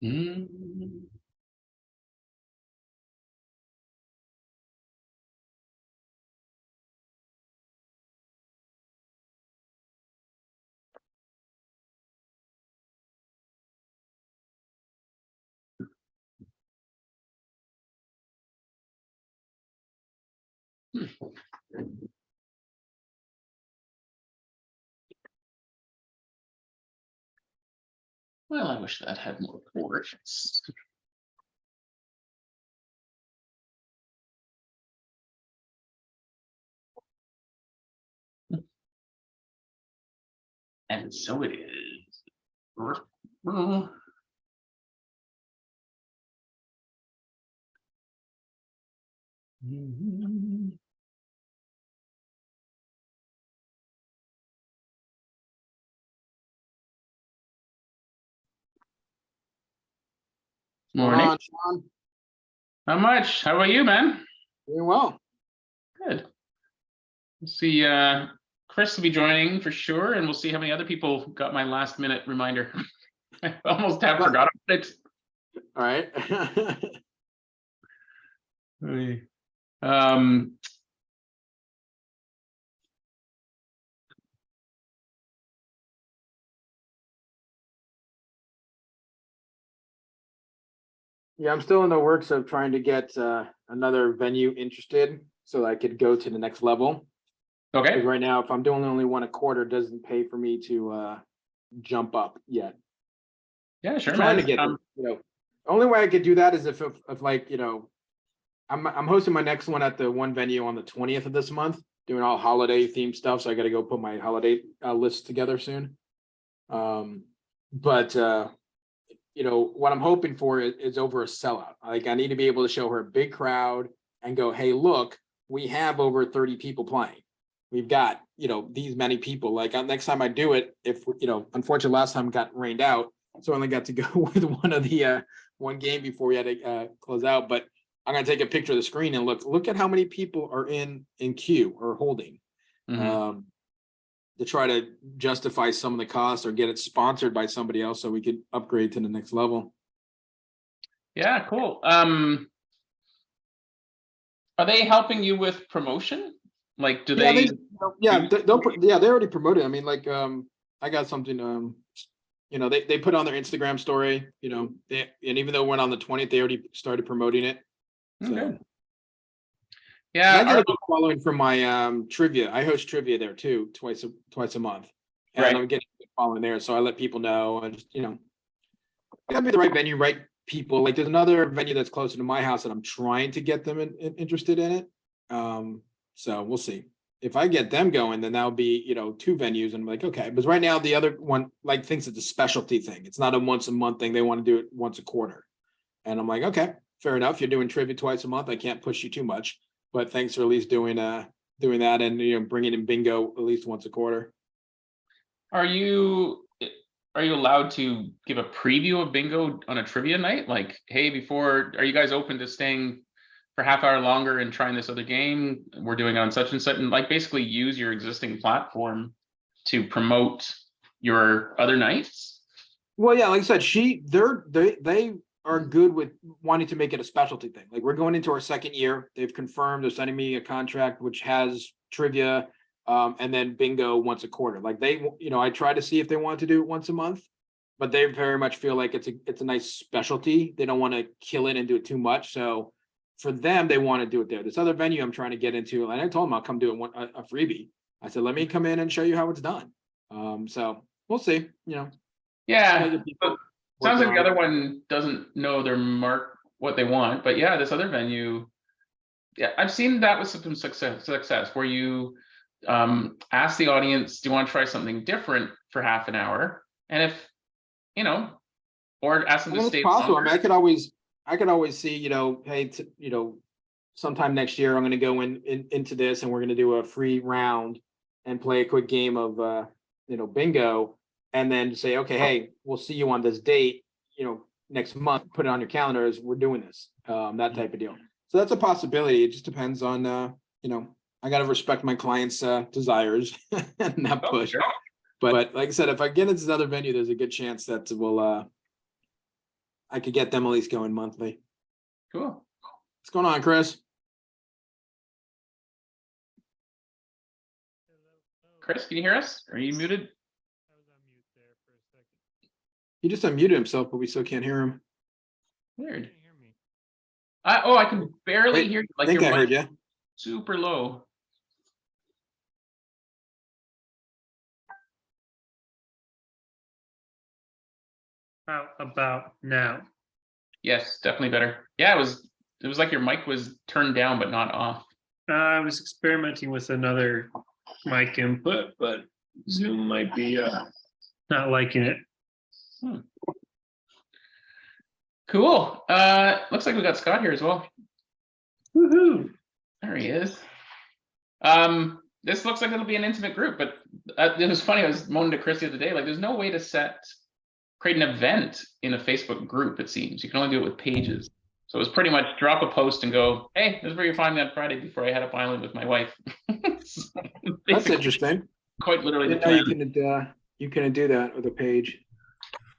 Mm. Well, I wish that had more ports. And so it is. Morning. On, Sean? Not much. How about you, man? Doing well. Good. We'll see. Chris will be joining for sure, and we'll see how many other people got my last minute reminder. I almost have forgot about it. All right. Yeah, I'm still in the works of trying to get another venue interested so I could go to the next level. Okay. Right now, if I'm doing only one a quarter, it doesn't pay for me to jump up yet. Yeah, sure, I'm trying man. to get only way I could do that is if like, I'm hosting my next one at the one venue on the 20th of this month, doing all holiday themed stuff. So I got to go put my holiday list together soon. But what I'm hoping for is over a sellout. Like I need to be able to show her a big crowd and go, hey, look, we have over 30 people playing. We've got, these many people. Like next time I do it, if, unfortunately last time got rained out. So I only got to go with one of the one game before we had to close out. But I'm gonna take a picture of the screen and look at how many people are in queue or holding. To try to justify some of the costs or get it sponsored by somebody else so we could upgrade to the next level. Yeah, cool. Are they helping you with promotion? Like, do they? They already promoted. I mean, like, I got something. They put on their Instagram story. And even though it went on the 20th, they already started promoting it. So. Okay. Yeah, and I get a good following from my trivia. I host trivia there too, twice a month, and right. I'm getting a good following there. So I let people know, and just, gotta be the right venue, right people. Like there's another venue that's closer to my house that I'm trying to get them interested in it. So we'll see. If I get them going, then that'll be two venues, and I'm like, okay. But right now the other one thinks it's a specialty thing. It's not a once a month thing. They want to do it once a quarter, and I'm like, okay, fair enough. You're doing trivia twice a month. I can't push you too much. But thanks for at least doing that and bringing in bingo at least once a quarter. Are you allowed to give a preview of bingo on a trivia night? Like, hey, are you guys open to staying for half hour longer and trying this other game? We're doing it on such and such, and like basically use your existing platform to promote your other nights. Well, yeah, like I said, they are good with wanting to make it a specialty thing. Like we're going into our second year. They've confirmed they're sending me a contract which has trivia and then bingo once a quarter. Like they, I try to see if they want to do it once a month, but they very much feel like it's a nice specialty. They don't want to kill it and do it too much. So for them, they want to do it there. This other venue I'm trying to get into, and I told them I'll come do a freebie. I said, let me come in and show you how it's done. So we'll see, Yeah. Sounds like the other one doesn't know what they want, but yeah, this other venue, yeah, I've seen that with some success where you ask the audience, do you want to try something different for half an hour? And if, or ask them to stay possible. I mean, I could always see, hey, sometime next year, I'm going to go into this and we're going to do a free round and play a quick game of, bingo. And then say, okay, hey, we'll see you on this date, next month, put it on your calendars. We're doing this, that type of deal. So that's a possibility. It just depends on, I got to respect my clients' desires and not push. Sure. But like I said, if I get into this other venue, there's a good chance that I could get them at least going monthly. Cool. What's going on, Chris? Chris, can you hear us? Are you muted? I was on mute there for a second. He just unmuted himself, but we still can't hear him. Weird. Can you hear me? I can barely Wait, hear you. I Like think your I heard mic you. super low. How about now? Yes, definitely better. Yeah, it was like your mic was turned down but not off. I was experimenting with another mic input, but Zoom might be not liking it. Cool. Looks like we got Scott here as well. Woohoo! There he is. This looks like it'll be an intimate group, but it was funny. I was moaning to Chris the other day, like there's no way to create an event in a Facebook group, it seems. You can only do it with pages. So it was pretty much drop a post and go, hey, this is where you find me on Friday before I head up island with my wife. That's interesting. Quite literally the I didn't know plan. you couldn't do that with a page.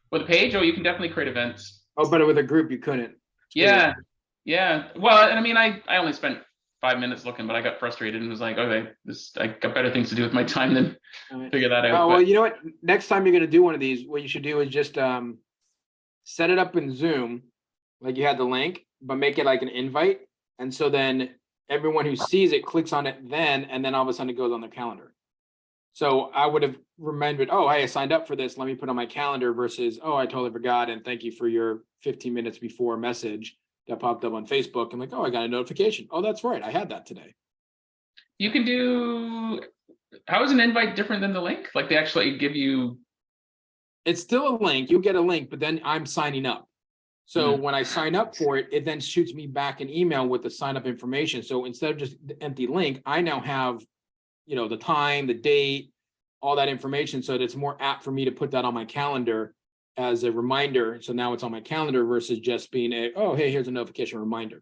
With a page, you can definitely create events. Oh, but with a group you couldn't. It's Yeah. weird. Yeah. Well, and I mean, I only spent 5 minutes looking, but I got frustrated and was like, okay, I got better things to do with my time than All right. figure that out. Oh, well, But you know what? Next time you're gonna do one of these, what you should do is just set it up in Zoom, like you had the link, but make it like an invite. And so then everyone who sees it clicks on it then, and then all of a sudden it goes on their calendar. So I would have remembered, oh, hey, I signed up for this. Let me put on my calendar versus, oh, I totally forgot. And thank you for your 15 minutes before message that popped up on Facebook. I'm like, oh, I got a notification. Oh, that's right. I had that today. you can do, how is an invite different than the link? Like they actually give you, It's still a link. You get a link, but then I'm signing up. So when I sign up for it, it then shoots me back an email with the sign up information. So instead of just the empty link, I now have, you know, the time, the date, all that information. So that it's more apt for me to put that on my calendar as a reminder. So now it's on my calendar versus just being oh, hey, here's a notification reminder.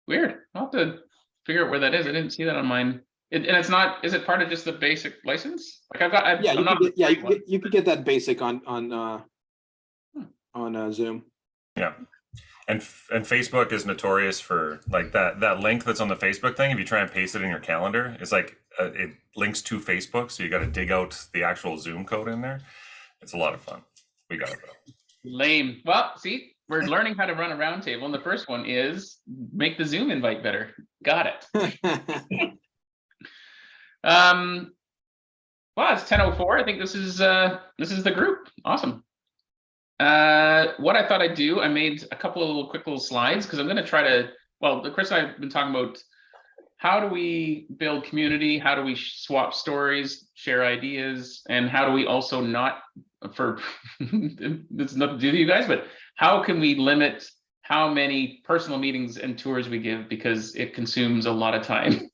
weird. I'll have to figure out where that is. I didn't see that on mine. And it's not, is it part of just the basic license? Like Yeah, I'm not on the you free could one. you could get that basic on Zoom. Yeah. And Facebook is notorious for like that link that's on the Facebook thing. If you try and paste it in your calendar, it's like it links to Facebook. So you got to dig out the actual Zoom code in there. It's a lot of fun. We got it though. Lame. Well, see, we're learning how to run a roundtable. And the first one is make the Zoom invite better. Got it. Well, it's 10:04. I think this is the group. Awesome. What I thought I'd do, I made a couple of quick little slides because I'm going to try to, well, Chris and I have been talking about how do we build community? How do we swap stories, share ideas, and how do we also not, for it's nothing to do with you guys, but how can we limit how many personal meetings and tours we give because it consumes a lot of time.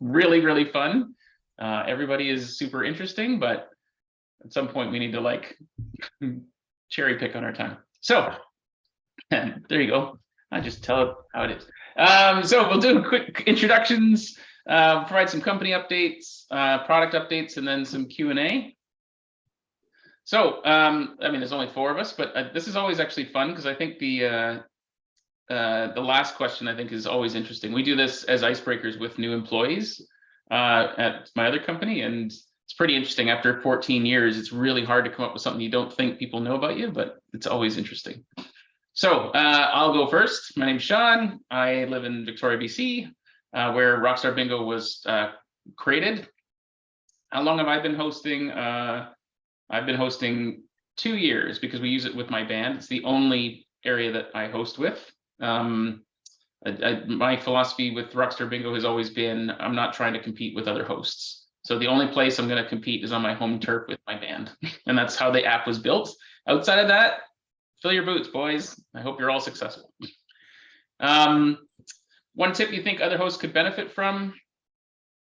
Really, really fun. Everybody is super interesting, but at some point we need to like cherry pick on our time. So there you go. I just tell it how it is. So we'll do quick introductions, provide some company updates, product updates, and then some Q&A. So, I mean, there's only 4 of us, but this is always actually fun because I think the last question I think is always interesting. We do this as icebreakers with new employees at my other company, and it's pretty interesting. After 14 years, it's really hard to come up with something you don't think people know about you, but it's always interesting. So I'll go first. My name's Sean. I live in Victoria, BC, where Rockstar Bingo was created. How long have I been hosting? I've been hosting 2 years because we use it with my band. It's the only area that I host with. My philosophy with Rockstar Bingo has always been, I'm not trying to compete with other hosts. So the only place I'm going to compete is on my home turf with my band. And that's how the app was built. Outside of that, fill your boots, boys. I hope you're all successful. One tip you think other hosts could benefit from?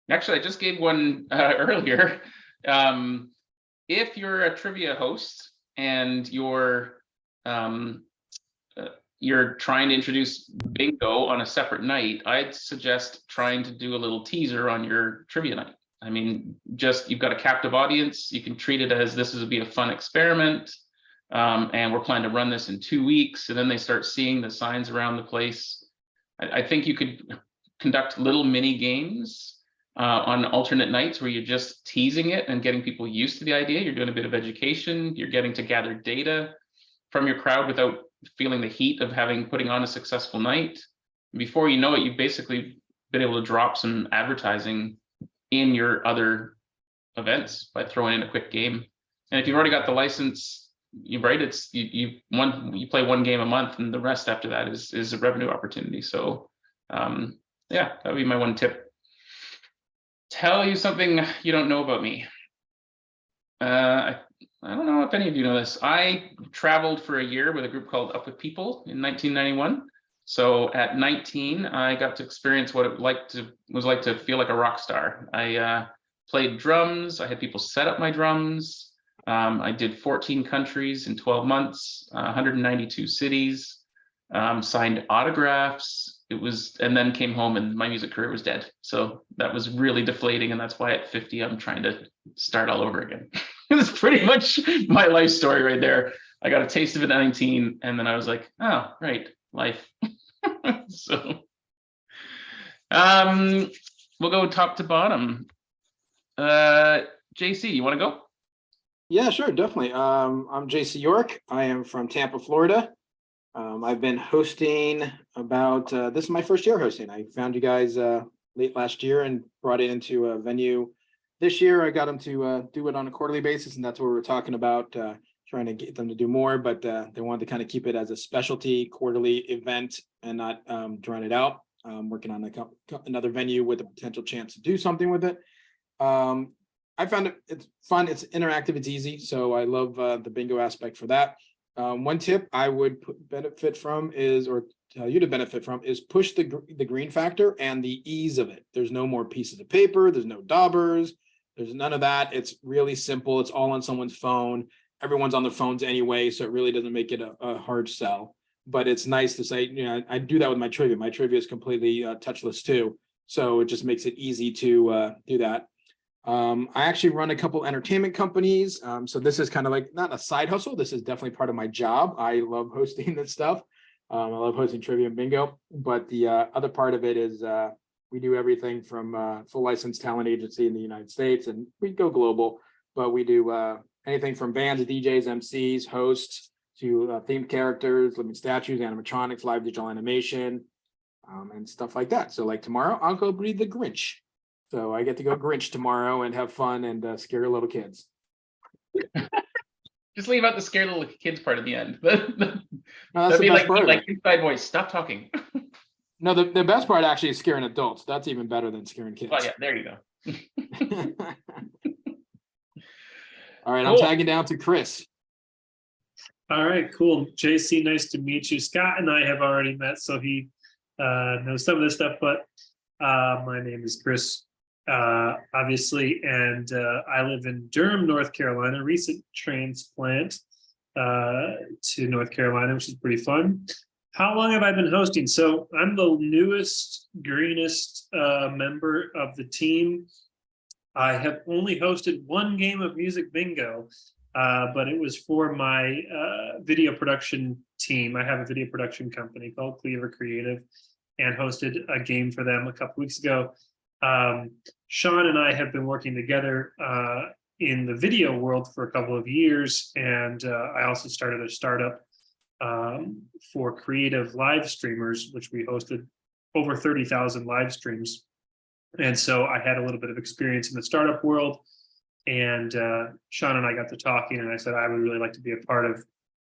Actually, I just gave one earlier. If you're a trivia host and you're trying to introduce bingo on a separate night, I'd suggest trying to do a little teaser on your trivia night. I mean, just you've got a captive audience. You can treat it as this would be a fun experiment. And we're planning to run this in 2 weeks. And then they start seeing the signs around the place. I think you could conduct little mini games on alternate nights where you're just teasing it and getting people used to the idea. You're doing a bit of education. You're getting to gather data from your crowd without feeling the heat of putting on a successful night. Before you know it, you've basically been able to drop some advertising in your other events by throwing in a quick game. And if you've already got the license, you play one game a month, and the rest after that is a revenue opportunity. So yeah, that would be my one tip. Tell you something you don't know about me. I don't know if any of you know this. I traveled for a year with a group called Up With People in 1991. So at 19, I got to experience what it was like to feel like a rock star. I played drums. I had people set up my drums. I did 14 countries in 12 months, 192 cities, signed autographs. And then came home and my music career was dead. So that was really deflating. And that's why at 50, I'm trying to start all over again. It was pretty much my life story right there. I got a taste of it at 19, and then I was like, oh, right, life. So we'll go top to bottom. JC, you want to go? Yeah, sure, definitely. I'm JC York. I am from Tampa, Florida. I've been hosting this is my first year hosting. I found you guys late last year and brought it into a venue. This year, I got them to do it on a quarterly basis, and that's what we were talking about, trying to get them to do more, but they wanted to kind of keep it as a specialty quarterly event and not drown it out. Working on another venue with a potential chance to do something with it. I found it's fun, it's interactive, it's easy, so I love the bingo aspect for that. One tip I would benefit from is, or tell you to benefit from, is push the green factor and the ease of it. There's no more pieces of paper, there's no daubers, there's none of that. It's really simple. It's all on someone's phone. Everyone's on their phones anyway, so it really doesn't make it a hard sell. But it's nice to say, I do that with my trivia. My trivia is completely touchless too, so it just makes it easy to do that. I actually run a couple entertainment companies. So this is kind of like not a side hustle. This is definitely part of my job. I love hosting this stuff. I love hosting trivia and bingo. But the other part of it is we do everything from full license talent agency in the United States, and we go global. But we do anything from bands, DJs, MCs, hosts, to themed characters, living statues, animatronics, live digital animation, and stuff like that. So like tomorrow, I'll go be the Grinch. So I get to go Grinch tomorrow and have fun and scare little kids. Just leave out the scare little kids part at the end. No, that's That'd the be best part. like inside voice. Stop talking. No, the best part actually is scaring adults. That's even better than scaring kids. Oh yeah, there you go. All right, Cool. I'm tagging down to Chris. All right, cool. JC, nice to meet you. Scott and I have already met, so he knows some of this stuff, but my name is Chris, obviously, and I live in Durham, North Carolina, recent transplant to North Carolina, which is pretty fun. How long have I been hosting? So I'm the newest, greenest member of the team. I have only hosted one game of music bingo, but it was for my video production team. I have a video production company called Cleaver Creative, and hosted a game for them a couple weeks ago. Sean and I have been working together in the video world for a couple of years, and I also started a startup for creative live streamers, which we hosted over 30,000 live streams. And so I had a little bit of experience in the startup world, and Sean and I got to talking, and I said, I would really like to be a part of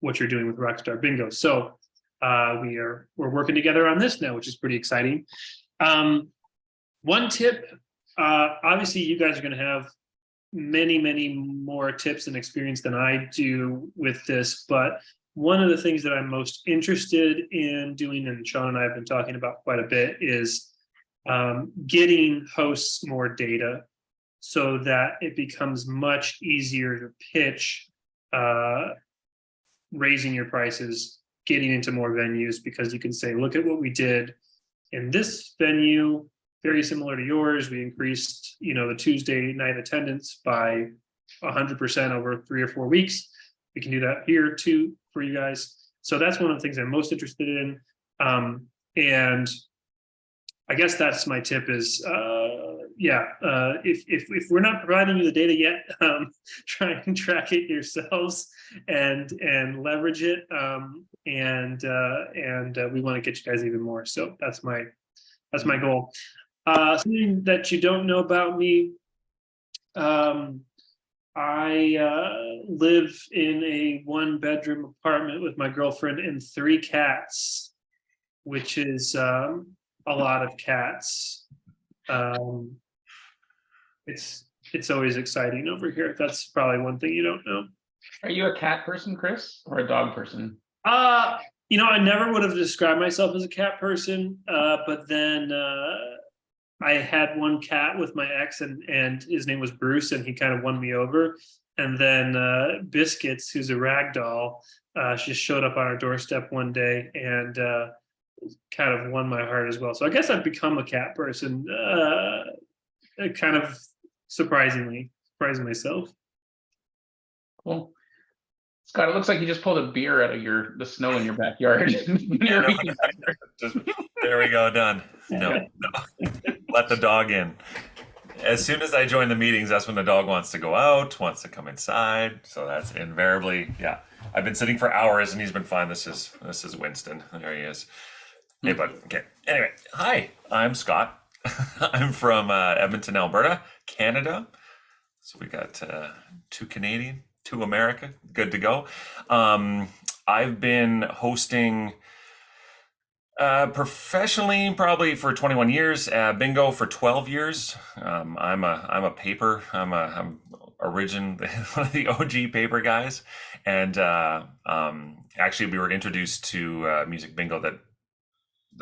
what you're doing with Rockstar Bingo. So we're working together on this now, which is pretty exciting. One tip, obviously you guys are going to have many more tips and experience than I do with this, but one of the things that I'm most interested in doing, and Sean and I have been talking about quite a bit, is getting hosts more data so that it becomes much easier to pitch, raising your prices, getting into more venues, because you can say, look at what we did in this venue, very similar to yours. We increased, the Tuesday night attendance by 100% over 3 or 4 weeks. we can do that here too for you guys. So that's one of the things I'm most interested in. And I guess that's my tip is, if we're not providing you the data yet, try and track it yourselves and leverage it. And we want to get you guys even more. So that's my goal. Something that you don't know about me. I live in a 1-bedroom apartment with my girlfriend and 3 cats, which is a lot of cats. It's always exciting over here. That's probably one thing you don't know. Are you a cat person, Chris, or a dog person? I never would have described myself as a cat person, but then I had one cat with my ex, and his name was Bruce, and he kind of won me over. And then Biscuits, who's a rag doll, she showed up on our doorstep one day and kind of won my heart as well. So I guess I've become a cat person, kind of surprising myself. Cool. Scott, it looks like you just pulled a beer out of the snow in your backyard. There we go, done. No. Let the dog in. As soon as I join the meetings, that's when the dog wants to go out, wants to come inside. So that's invariably, yeah. I've been sitting for hours and he's been fine. This is Winston. There he is. Hey, bud. Okay. Anyway, hi, I'm Scott. I'm from Edmonton, Alberta, Canada. So we got 2 Canadian, 2 America. Good to go. I've been hosting professionally probably for 21 years, bingo for 12 years. I'm origin one of the OG paper guys, and actually we were introduced to music bingo, that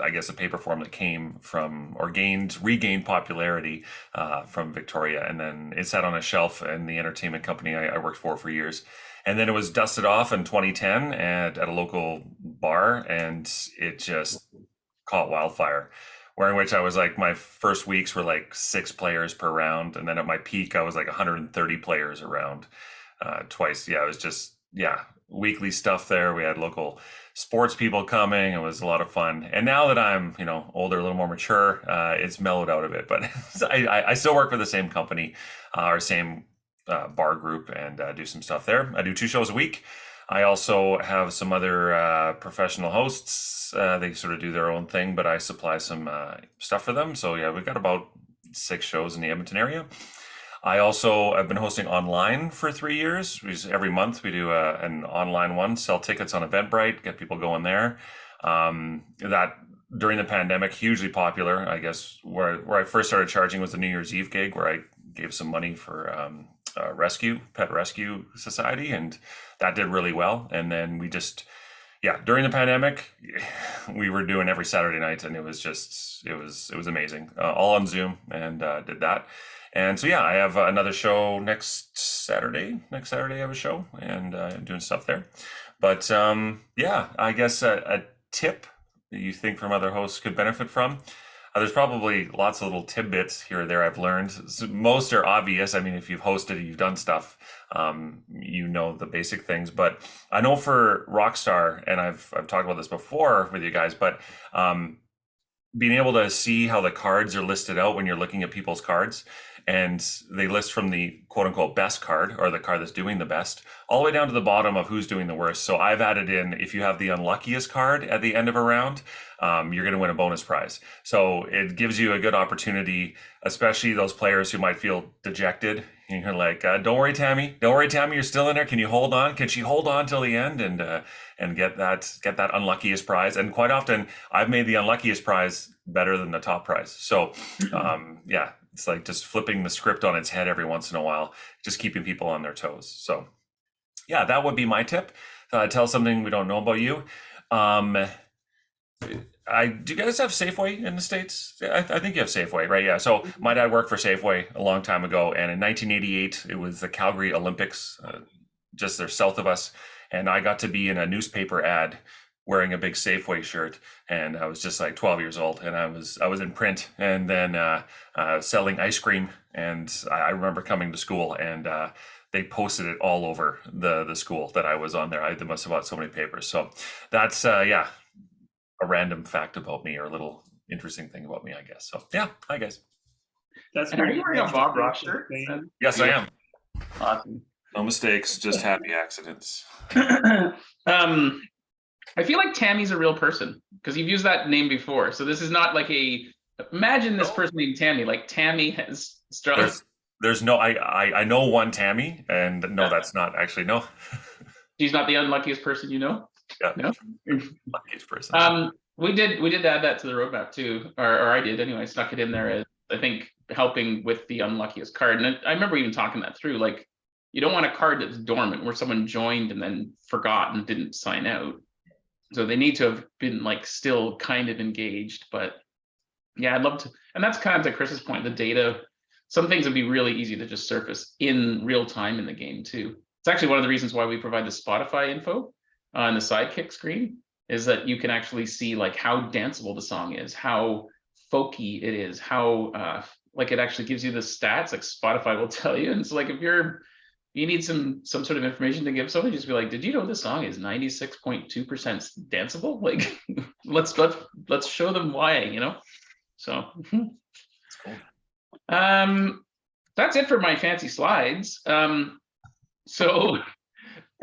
I guess a paper form that came from or regained popularity from Victoria, and then it sat on a shelf in the entertainment company I worked for years. And then it was dusted off in 2010 at a local bar, and it just caught wildfire. Where in which I was like, my first weeks were like 6 players per round, and then at my peak I was like 130 players a round twice. Yeah, it was just weekly stuff there. We had local sports people coming. It was a lot of fun. And now that I'm older, a little more mature, it's mellowed out a bit. But I still work for the same company or same bar group, and do some stuff there. I do 2 shows a week. I also have some other professional hosts. They sort of do their own thing, but I supply some stuff for them. So yeah, we've got about 6 shows in the Edmonton area. I've been hosting online for 3 years. Every month we do an online one, sell tickets on Eventbrite, get people going there. That during the pandemic, hugely popular. I guess where I first started charging was the New Year's Eve gig, where I gave some money for pet rescue society, and that did really well. And then we just, during the pandemic, we were doing every Saturday night, and it was amazing, all on Zoom, and did that. And so I have another show next Saturday. Next Saturday I have a show, and I'm doing stuff there. But I guess a tip that you think from other hosts could benefit from. There's probably lots of little tidbits here or there I've learned. Most are obvious. I mean, if you've hosted, you've done stuff, you know the basic things. But I know for Rockstar, and I've talked about this before with you guys, but being able to see how the cards are listed out when you're looking at people's cards, and they list from the quote unquote best card, or the card that's doing the best, all the way down to the bottom of who's doing the worst. So I've added in, if you have the unluckiest card at the end of a round, you're going to win a bonus prize. So it gives you a good opportunity, especially those players who might feel dejected. You're like, don't worry, Tammy, you're still in there. Can you hold on? Can she hold on till the end and get that unluckiest prize? And quite often I've made the unluckiest prize better than the top prize. So it's like just flipping the script on its head every once in a while, just keeping people on their toes. So that would be my tip. Tell something we don't know about you. Do you guys have Safeway in the States? I think you have Safeway, right? Yeah. So my dad worked for Safeway a long time ago, and in 1988, it was the Calgary Olympics, just there south of us. And I got to be in a newspaper ad wearing a big Safeway shirt, and I was just like 12 years old, and I was in print, and then selling ice cream. And I remember coming to school, and they posted it all over the school that I was on there. They must have bought so many papers. So that's a random fact about me, or a little interesting thing about me, I guess. So yeah, hi guys. That's And are you wearing a Bob Ross shirt? Yes, I am. Awesome. No mistakes, just happy accidents. I feel like Tammy's a real person because you've used that name before. So this is not like imagine this person named Tammy, like Tammy has struck. There's no, I know one Tammy, and no, that's not actually, no. She's not the unluckiest person, you know? Yeah. No? Luckiest person. We did add that to the roadmap too, or I did anyway, stuck it in there as, I think, helping with the unluckiest card. And I remember even talking that through, like, you don't want a card that's dormant where someone joined and then forgot and didn't sign out. So they need to have been like still kind of engaged. But yeah, I'd love to. And that's kind of to Chris's point, the data, some things would be really easy to just surface in real time in the game too. It's actually one of the reasons why we provide the Spotify info on the sidekick screen, is that you can actually see like how danceable the song is, how folky it is, how like it actually gives you the stats, like Spotify will tell you. And so like if you need some sort of information to give somebody, just be like, did you know this song is 96.2% danceable? Like let's show them why, you know? So That's cool. That's it for my fancy slides. So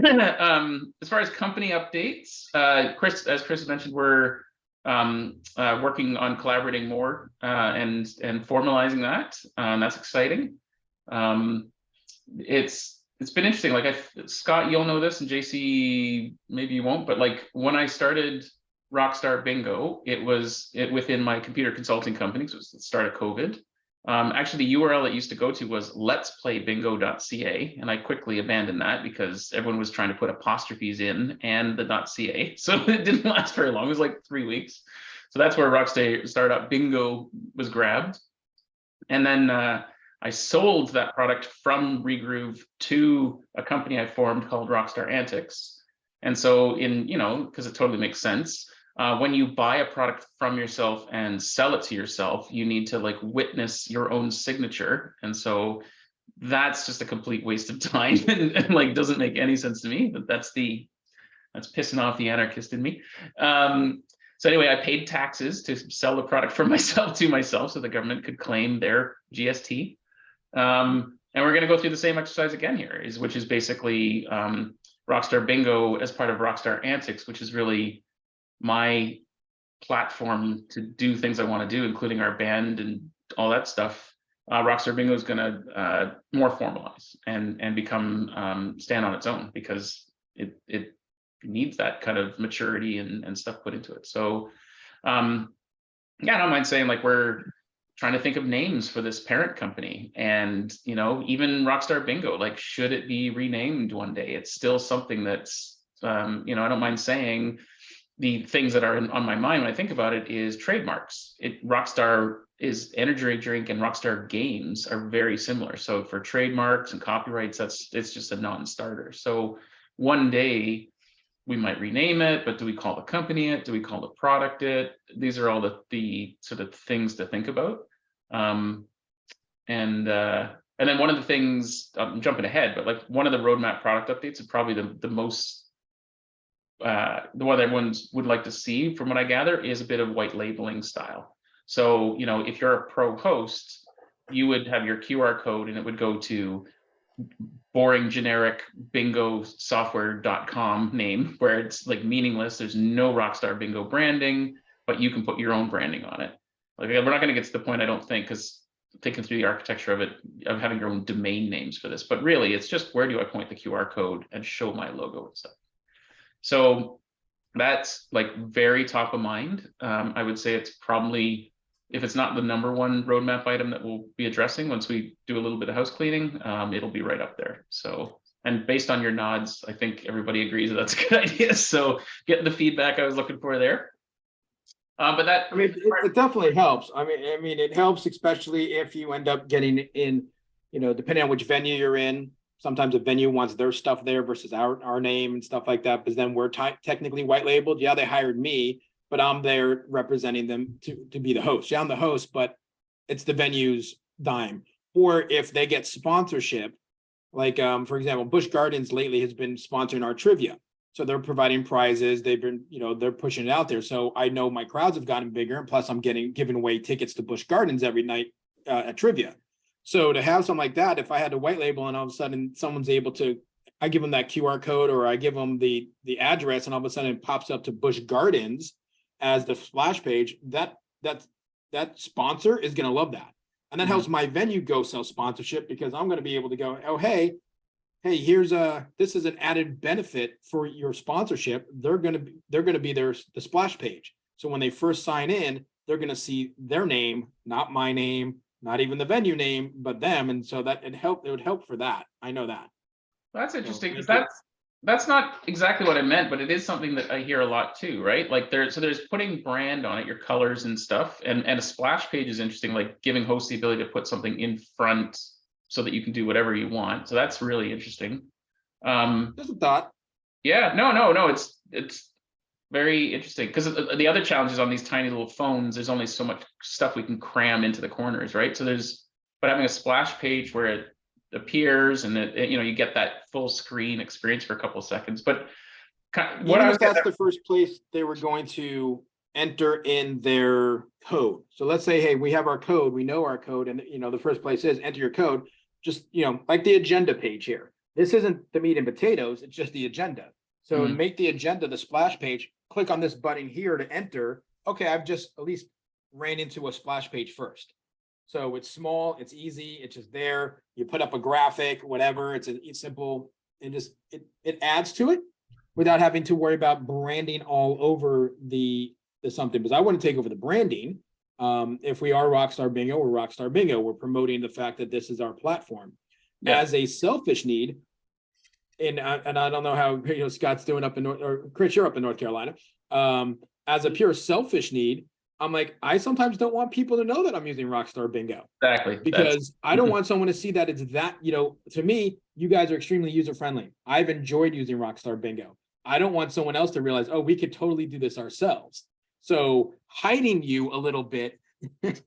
as far as company updates, as Chris mentioned, we're working on collaborating more and formalizing that. That's exciting. It's been interesting. Like Scott, you'll know this, and JC, maybe you won't, but like when I started Rockstar Bingo, it was within my computer consulting company, so it was the start of COVID. Actually, the URL it used to go to was letsplaybingo.ca, and I quickly abandoned that because everyone was trying to put apostrophes in and the .ca, so it didn't last very long. It was like 3 weeks. So that's where Rockstar Startup Bingo was grabbed, and then I sold that product from Regroove to a company I formed called Rockstar Antics. And so because it totally makes sense, when you buy a product from yourself and sell it to yourself, you need to like witness your own signature. And so that's just a complete waste of time and like doesn't make any sense to me, but that's pissing off the anarchist in me. So anyway, I paid taxes to sell the product from myself to myself so the government could claim their GST. And we're going to go through the same exercise again here, which is basically Rockstar Bingo as part of Rockstar Antics, which is really my platform to do things I want to do, including our band and all that stuff. Rockstar Bingo is going to more formalize and become stand on its own, because it needs that kind of maturity and stuff put into it. So yeah, I don't mind saying like we're trying to think of names for this parent company, and even Rockstar Bingo, like should it be renamed one day? It's still something that's I don't mind saying the things that are on my mind when I think about it is trademarks. Rockstar is energy drink and Rockstar Games are very similar. So for trademarks and copyrights, it's just a non-starter. So one day we might rename it, but do we call the company it? Do we call the product it? These are all the sort of things to think about. And then one of the things, I'm jumping ahead, but like one of the roadmap product updates is probably the most, the one everyone would like to see from what I gather is a bit of white labeling style. So, if you're a pro host, you would have your QR code and it would go to boring generic bingo software.com name where it's like meaningless. There's no Rockstar Bingo branding, but you can put your own branding on it. Like we're not going to get to the point, I don't think, because thinking through the architecture of it, of having your own domain names for this, but really it's just where do I point the QR code and show my logo and stuff. So that's like very top of mind. I would say it's probably, if it's not the number one roadmap item that we'll be addressing once we do a little bit of house cleaning, it'll be right up there. So, and based on your nods, I think everybody agrees that that's a good idea. So getting the feedback I was looking for there. But that, I mean, it definitely helps. I mean, it helps, especially if you end up getting in, depending on which venue you're in. Sometimes a venue wants their stuff there versus our name and stuff like that. But then we're technically white labeled. Yeah, they hired me, but I'm there representing them to be the host. Yeah, I'm the host, but it's the venue's dime. Or if they get sponsorship, Like, for example, Busch Gardens lately has been sponsoring our trivia. So they're providing prizes. They've been, they're pushing it out there. So I know my crowds have gotten bigger. And plus I'm giving away tickets to Busch Gardens every night at trivia. So to have something like that, if I had a white label and all of a sudden someone's able to, I give them that QR code or I give them the address and all of a sudden it pops up to Busch Gardens as the splash page, that sponsor is going to love that. And that helps my venue go sell sponsorship because I'm going to be able to go, oh, hey, here's this is an added benefit for your sponsorship. They're going to be the splash page. So when they first sign in, they're going to see their name, not my name, not even the venue name, but them. And so that it would help for that. I know that. That's interesting because that's not exactly what I meant, but it is something that I hear a lot too, right? Like there's putting brand on it, your colors and stuff, and a splash page is interesting, like giving hosts the ability to put something in front so that you can do whatever you want. So that's really interesting. Just a thought. Yeah, no, it's very interesting because the other challenge is on these tiny little phones, there's only so much stuff we can cram into the corners, right? So but having a splash page where it appears and you get that full screen experience for a couple of seconds. But that's the first place they were going to enter in their code. So let's say, hey, we have our code, we know our code, and the first place is enter your code. Just like the agenda page here. This isn't the meat and potatoes, it's just the agenda. So make the agenda the splash page, click on this button here to enter. Okay, I've just at least ran into a splash page first. So it's small, it's easy, it's just there. You put up a graphic, whatever, it's simple, and just it adds to it without having to worry about branding all over the something. Because I want to take over the branding. If we are Rockstar Bingo, we're Rockstar Bingo. We're promoting the fact that this is our platform. Yeah. As a selfish need, and I don't know how Scott's doing up in or Chris, you're up in North Carolina. As a pure selfish need, I'm like, I sometimes don't want people to know that I'm using Rockstar Bingo. Exactly. Because I don't want someone to see that it's that, to me, you guys are extremely user-friendly. I've enjoyed using Rockstar Bingo. I don't want someone else to realize, oh, we could totally do this ourselves. So hiding you a little bit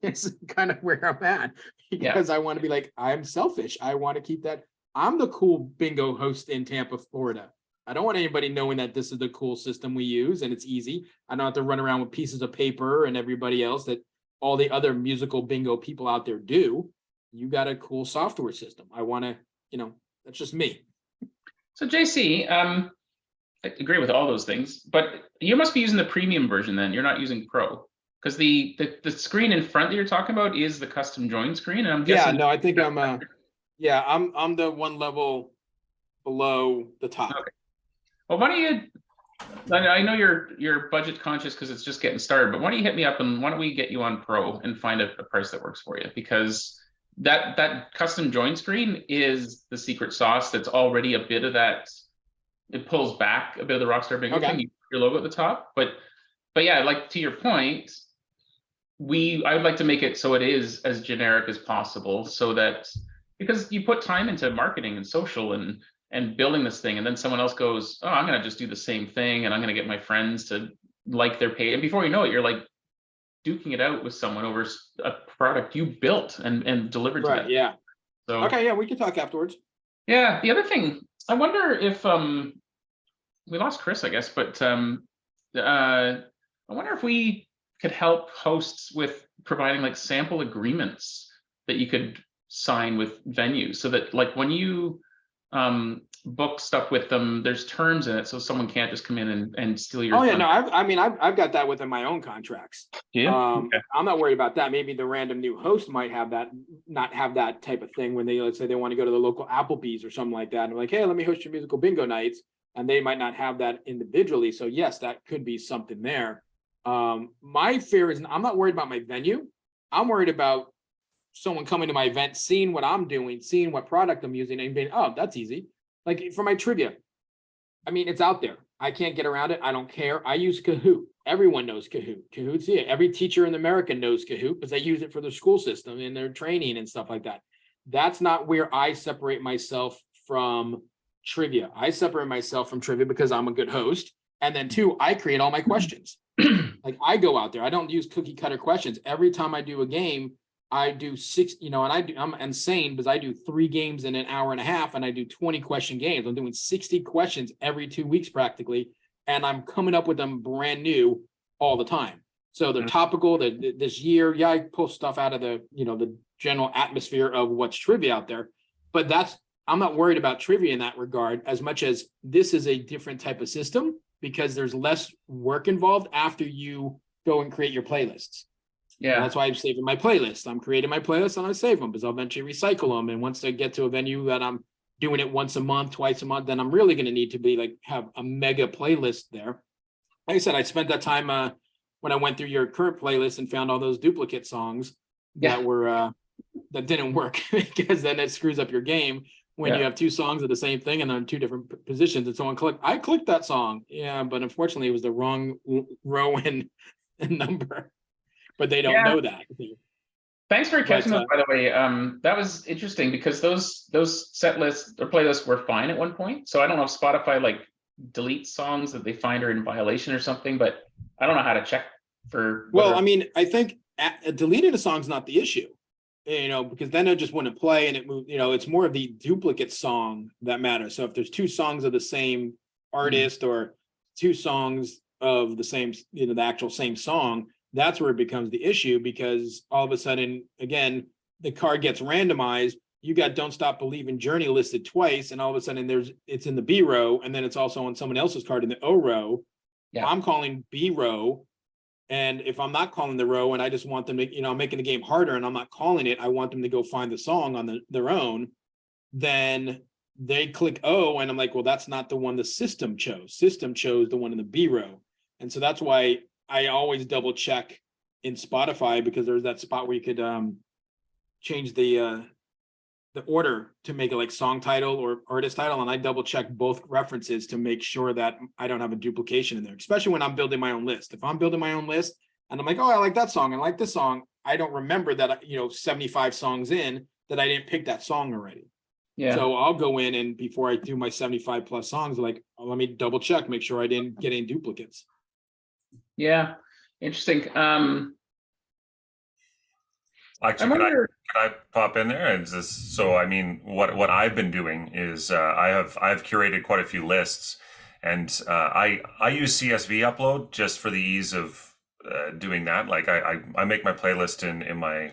is kind of where I'm at because I want to be like, I'm selfish. I want to keep that. I'm the cool bingo host in Tampa, Florida. I don't want anybody knowing that this is the cool system we use and it's easy. I don't have to run around with pieces of paper and everybody else that all the other musical bingo people out there do. You got a cool software system. I want to, that's just me. So JC, I agree with all those things, but you must be using the premium version then. You're not using Pro because the screen in front that you're talking about is the custom join screen. And I'm guessing. Yeah, no, I think I'm the one level below the top. Okay. Well, why don't you? I know you're budget conscious because it's just getting started, but why don't you hit me up and why don't we get you on Pro and find a price that works for you? Because that custom join screen is the secret sauce. That's already a bit of that. It pulls back a bit of the Rockstar Bingo thing. You put your logo at the top, but yeah, like to your point, I would like to make it so it is as generic as possible, so that because you put time into marketing and social and building this thing, and then someone else goes, oh, I'm gonna just do the same thing, and I'm gonna get my friends to like their page, and before you know it, you're like duking it out with someone over a product you built and delivered to them. Yeah. So okay, yeah, we can talk afterwards. Yeah. The other thing, I wonder if we lost Chris, I guess, but I wonder if we could help hosts with providing like sample agreements that you could sign with venues, so that like when you book stuff with them, there's terms in it, so someone can't just come in and steal your. Oh yeah, no, I've got that within my own contracts. Yeah, okay. I'm not worried about that. Maybe the random new host might have that, not have that type of thing when they, let's say they want to go to the local Applebee's or something like that, and they're like, hey, let me host your musical bingo nights, and they might not have that individually. So yes, that could be something there. My fear is I'm not worried about my venue. I'm worried about someone coming to my event, seeing what I'm doing, seeing what product I'm using, and being, oh, that's easy. Like for my trivia, I mean, it's out there. I can't get around it. I don't care. I use Kahoot. Everyone knows Kahoot. Kahoot's it. Every teacher in America knows Kahoot because they use it for their school system and their training and stuff like that. That's not where I separate myself from trivia. I separate myself from trivia because I'm a good host. And then two, I create all my questions. Like I go out there. I don't use cookie cutter questions. Every time I do a game, I do six, and I'm insane because I do 3 games in an hour and a half and I do 20 question games. I'm doing 60 questions every 2 weeks practically. And I'm coming up with them brand new all the time. So they're topical. This year, I pull stuff out of the general atmosphere of what's trivia out there. But I'm not worried about trivia in that regard as much as this is a different type of system because there's less work involved after you go and create your playlists. Yeah. And that's why I'm saving my playlist. I'm creating my playlist and I save them because I'll eventually recycle them. And once I get to a venue that I'm doing it once a month, twice a month, then I'm really going to need to be have a mega playlist there. Like I said, I spent that time when I went through your current playlist and found all those duplicate songs that were that didn't work because then it screws up your game when you have 2 songs of the same thing and they're in 2 different positions and someone I clicked that song. Yeah, but unfortunately it was the wrong row and number. But they don't know that. Thanks for catching those, by the way. That was interesting because those set lists or playlists were fine at one point. So I don't know if Spotify deletes songs that they find are in violation or something, but I don't know how to check for. Well, I mean, I think deleting a song's not the issue, because then it just wouldn't play and it moved. It's more of the duplicate song that matters. So if there's 2 songs of the same artist or 2 songs of the same, the actual same song, that's where it becomes the issue because all of a sudden, again, the card gets randomized. You got Don't Stop Believing Journey listed twice, and all of a sudden it's in the B row, and then it's also on someone else's card in the O row. Yeah. I'm calling B row, and if I'm not calling the row, and I just want them to, I'm making the game harder, and I'm not calling it, I want them to go find the song on their own. Then they click O, and I'm like, well, that's not the one the system chose. System chose the one in the B row, and so that's why I always double check in Spotify because there's that spot where you could change the order to make it like song title or artist title, and I double check both references to make sure that I don't have a duplication in there, especially when I'm building my own list. If I'm building my own list and I'm like, oh, I like that song, I like this song, I don't remember that 75 songs in that I didn't pick that song already. Yeah. So I'll go in and before I do my 75 plus songs, let me double check, make sure I didn't get any duplicates. Yeah, interesting. Actually, could I pop in there? And just, so I mean, what I've been doing is I've curated quite a few lists, and I use CSV upload just for the ease of doing that. Like I make my playlist in my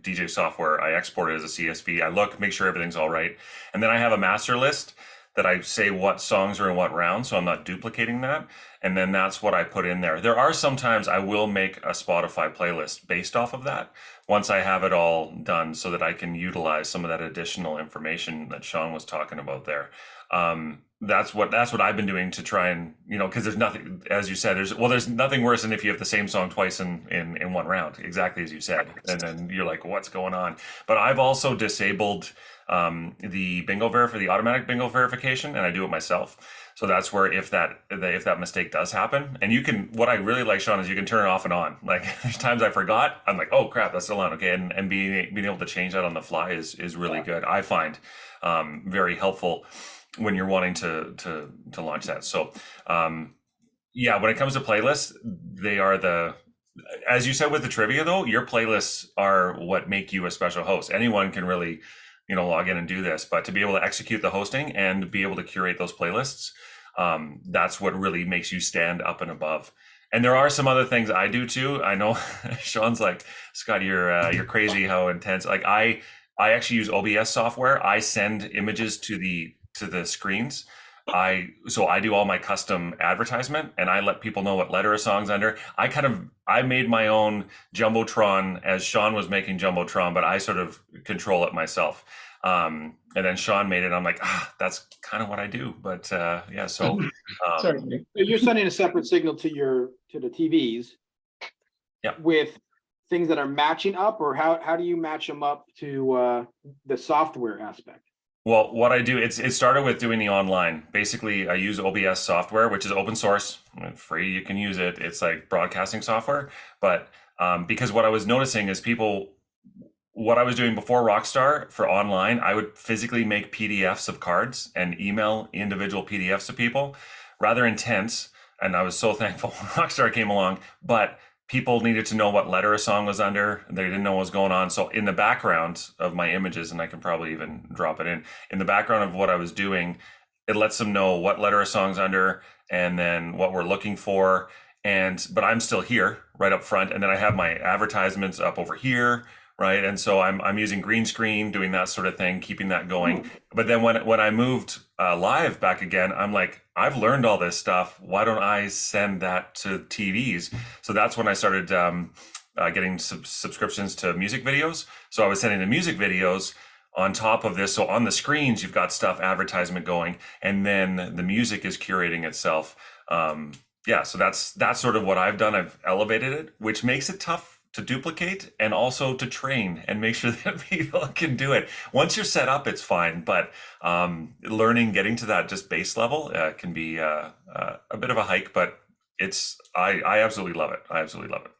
DJ software. I export it as a CSV. I make sure everything's all right, and then I have a master list that I say what songs are in what round, so I'm not duplicating that. And then that's what I put in there. There are sometimes I will make a Spotify playlist based off of that once I have it all done so that I can utilize some of that additional information that Sean was talking about there. That's what I've been doing to try and, because there's nothing, as you said, there's nothing worse than if you have the same song twice in one round, exactly as you said. And then you're like, what's going on? But I've also disabled the automatic bingo verification, and I do it myself. So that's where if that mistake does happen, and what I really like, Sean, is you can turn it off and on. Like there's times I forgot, I'm like, oh crap, that's still on. Okay. And being able to change that on the fly is really good. I find very helpful when you're wanting to launch that. So when it comes to playlists, they are as you said with the trivia though, your playlists are what make you a special host. Anyone can really log in and do this, but to be able to execute the hosting and be able to curate those playlists, that's what really makes you stand up and above. And there are some other things I do too. I know Sean's like, Scott, you're crazy how intense. Like I actually use OBS software. I send images to the screens. So I do all my custom advertisement and I let people know what letter a song's under. I made my own Jumbotron as Sean was making Jumbotron, but I sort of control it myself. And then Sean made it. I'm like, that's kind of what I do. But so sorry, you're sending a separate signal to the TVs. Yeah. With things that are matching up, or how do you match them up to the software aspect? Well, what I do, it started with doing the online. Basically, I use OBS software, which is open source, free. You can use it. It's like broadcasting software. But because what I was noticing is what I was doing before Rockstar for online, I would physically make PDFs of cards and email individual PDFs to people, rather intense. And I was so thankful when Rockstar came along. But people needed to know what letter a song was under. They didn't know what was going on. So in the background of my images, and I can probably even drop it in the background of what I was doing, it lets them know what letter a song's under and then what we're looking for. But I'm still here right up front. And then I have my advertisements up over here. Right. And so I'm using green screen, doing that sort of thing, keeping that going. But then when I moved live back again, I'm like, I've learned all this stuff. Why don't I send that to TVs? So that's when I started getting subscriptions to music videos. So I was sending the music videos on top of this. So on the screens, you've got stuff, advertisement going, and then the music is curating itself. Yeah, so that's sort of what I've done. I've elevated it, which makes it tough to duplicate and also to train and make sure that people can do it. Once you're set up, it's fine. But getting to that just base level can be a bit of a hike, but I absolutely love it. I absolutely love it.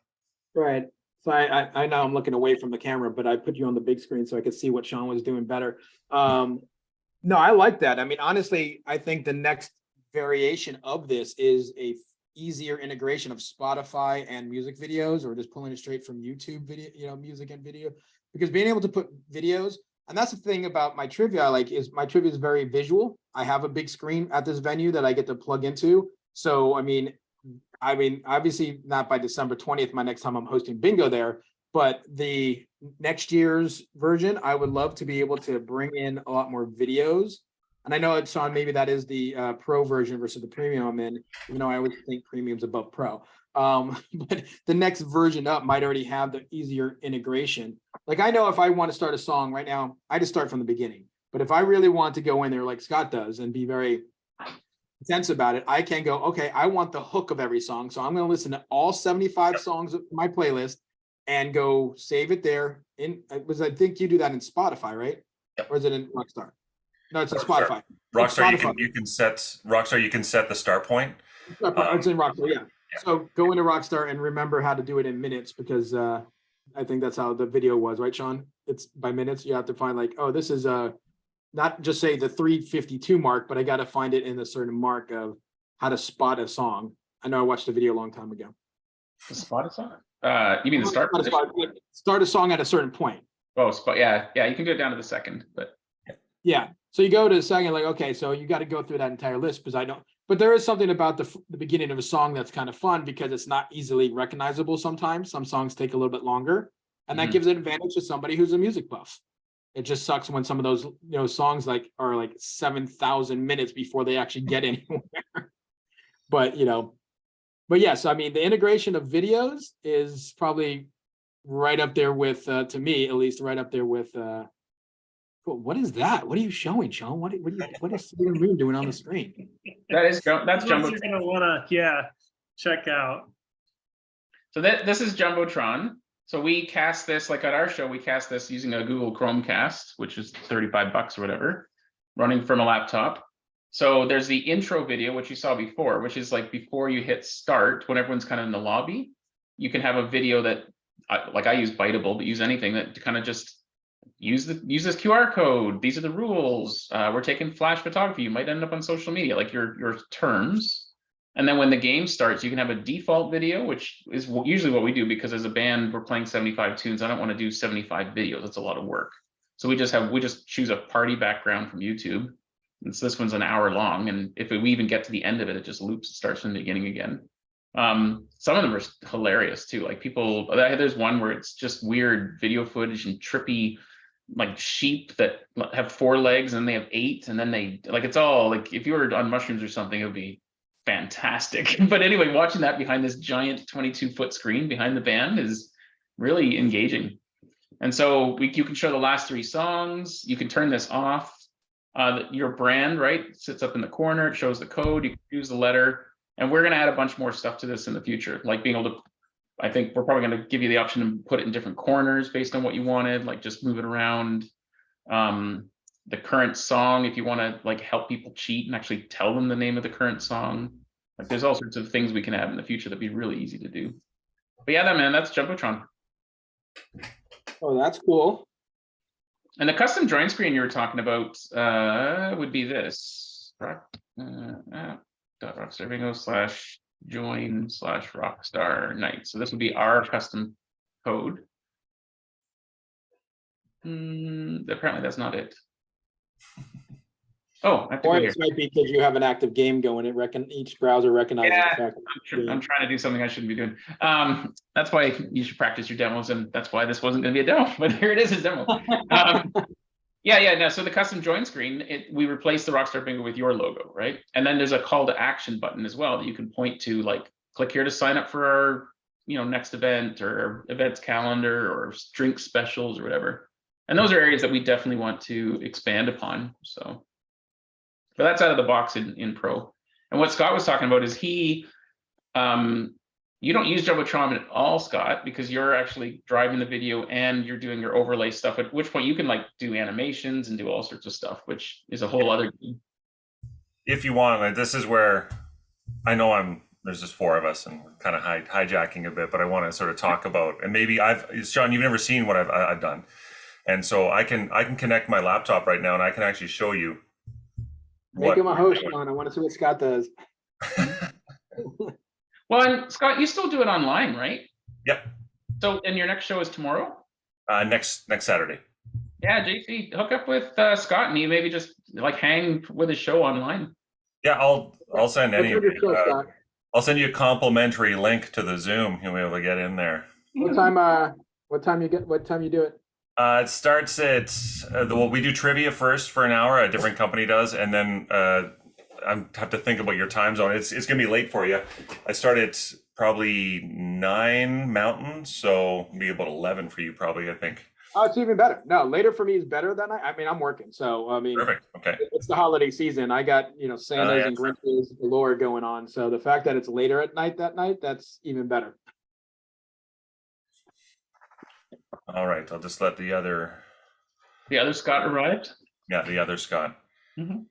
Right. So I know I'm looking away from the camera, but I put you on the big screen so I could see what Sean was doing better. No, I like that. I mean, honestly, I think the next variation of this is a easier integration of Spotify and music videos, or just pulling it straight from YouTube video, music and video, because being able to put videos, and that's the thing about my trivia I like, is my trivia is very visual. I have a big screen at this venue that I get to plug into. So, I mean, obviously not by December 20th, my next time I'm hosting bingo there, but the next year's version, I would love to be able to bring in a lot more videos. And I know it's Sean, maybe that is the pro version versus the premium I'm in, even though I always think premium's above pro. But the next version up might already have the easier integration. Like, I know if I want to start a song right now, I just start from the beginning. But if I really want to go in there like Scott does and be very intense about it, I can go, okay, I want the hook of every song. So I'm going to listen to all 75 songs of my playlist and go save it there. I think you do that in Spotify, right? Yep. Or is it in Rockstar? No, it's in Spotify. Rockstar, Spotify. you can set the start point. It's in Rockstar, yeah. So go into Rockstar and remember how to do it in minutes, because I think that's how the video was, right, Sean? It's by minutes. You have to find like, oh, this is not just say the 3:52 mark, but I got to find it in a certain mark of how to spot a song. I know I watched a video a long time ago. The spot a song? You mean the start? Start a song at a certain point. Oh, spot. Yeah, you can do it down to the second, but yeah. So you go to the second, like, okay, so you got to go through that entire list, because I don't. But there is something about the beginning of a song that's kind of fun, because it's not easily recognizable sometimes. Some songs take a little bit longer, and that gives an advantage to somebody who's a music buff. It just sucks when some of those songs are like 7,000 minutes before they actually get anywhere. But yes, I mean, the integration of videos is probably right up there with, to me at least, right up there with. What is that? What are you showing, Sean? What is Stephen Moon doing on the screen? that's Jumbo. You're gonna wanna check out. So this is Jumbotron. So we cast this, like at our show, we cast this using a Google Chromecast, which is $35 or whatever, running from a laptop. So there's the intro video, which you saw before, which is like before you hit start, when everyone's kind of in the lobby, you can have a video that, like I use Biteable, but use anything that kind of just use this QR code. These are the rules. We're taking flash photography. You might end up on social media, like your terms. And then when the game starts, you can have a default video, which is usually what we do, because as a band, we're playing 75 tunes. I don't want to do 75 videos. That's a lot of work. So we just choose a party background from YouTube. And so this one's an hour long. And if we even get to the end of it, it just loops, it starts from the beginning again. Some of them are hilarious too. Like there's one where it's just weird video footage and trippy, like sheep that have 4 legs and they have 8. And then it's all like, if you were on mushrooms or something, it would be fantastic. But anyway, watching that behind this giant 22-foot screen behind the band is really engaging. And so you can show the last 3 songs. You can turn this off. Your brand, right, sits up in the corner. It shows the code. You can use the letter. And we're going to add a bunch more stuff to this in the future, like being able to, I think we're probably going to give you the option to put it in different corners based on what you wanted, like just move it around. The current song, if you want to like help people cheat and actually tell them the name of the current song. Like there's all sorts of things we can add in the future that'd be really easy to do. But yeah, that's Jumbotron. Oh, that's cool. And the custom join screen you were talking about would be this. Rockstar Bingo join/Rockstar night. So this would be our custom code. Apparently that's not it. Oh, I have to Or go here. it might be because you have an active game going. Each browser recognizes Yeah, the fact. I'm trying to do something I shouldn't be doing. That's why you should practice your demos, and that's why this wasn't going to be a demo, but here it is, a demo. No. So the custom join screen, we replace the Rockstar Bingo with your logo, right? And then there's a call to action button as well that you can point to, like click here to sign up for our, next event or events calendar or drink specials or whatever. And those are areas that we definitely want to expand upon. So. But that's out of the box in Pro. And what Scott was talking about is you don't use Jumbotron at all, Scott, because you're actually driving the video and you're doing your overlay stuff, at which point you can like do animations and do all sorts of stuff, which is a whole other. If you want, like, this is where I know there's just 4 of us and we're kind of hijacking a bit, but I want to sort of talk about, and maybe Sean, you've never seen what I've done. And so I can connect my laptop right now and I can actually show you. Make him a host, Sean. I want to see what Scott does. Well, and Scott, you still do it online, right? Yep. So, and your next show is tomorrow? Next Saturday. Yeah, JC, hook up with Scott and you maybe just like hang with his show online. Yeah, I'll send any of you. Scott? I'll send you a complimentary link to the Zoom. You'll be able to get in there. What time you do it? It starts at we do trivia first for an hour. A different company does, and then I have to think about your time zone. It's gonna be late for you. I start at probably 9 Mountain, so it'll be about 11 for you, probably. I think. Oh, it's even better. No, later for me is better than I mean, I'm working, so I mean, Perfect. Okay. It's the holiday season. I got Santas yeah. and Grinches galore going on. So the fact that it's later at night that's even better. All right, I'll just let the other Scott arrived. Yeah, the other Scott. Mm-hmm.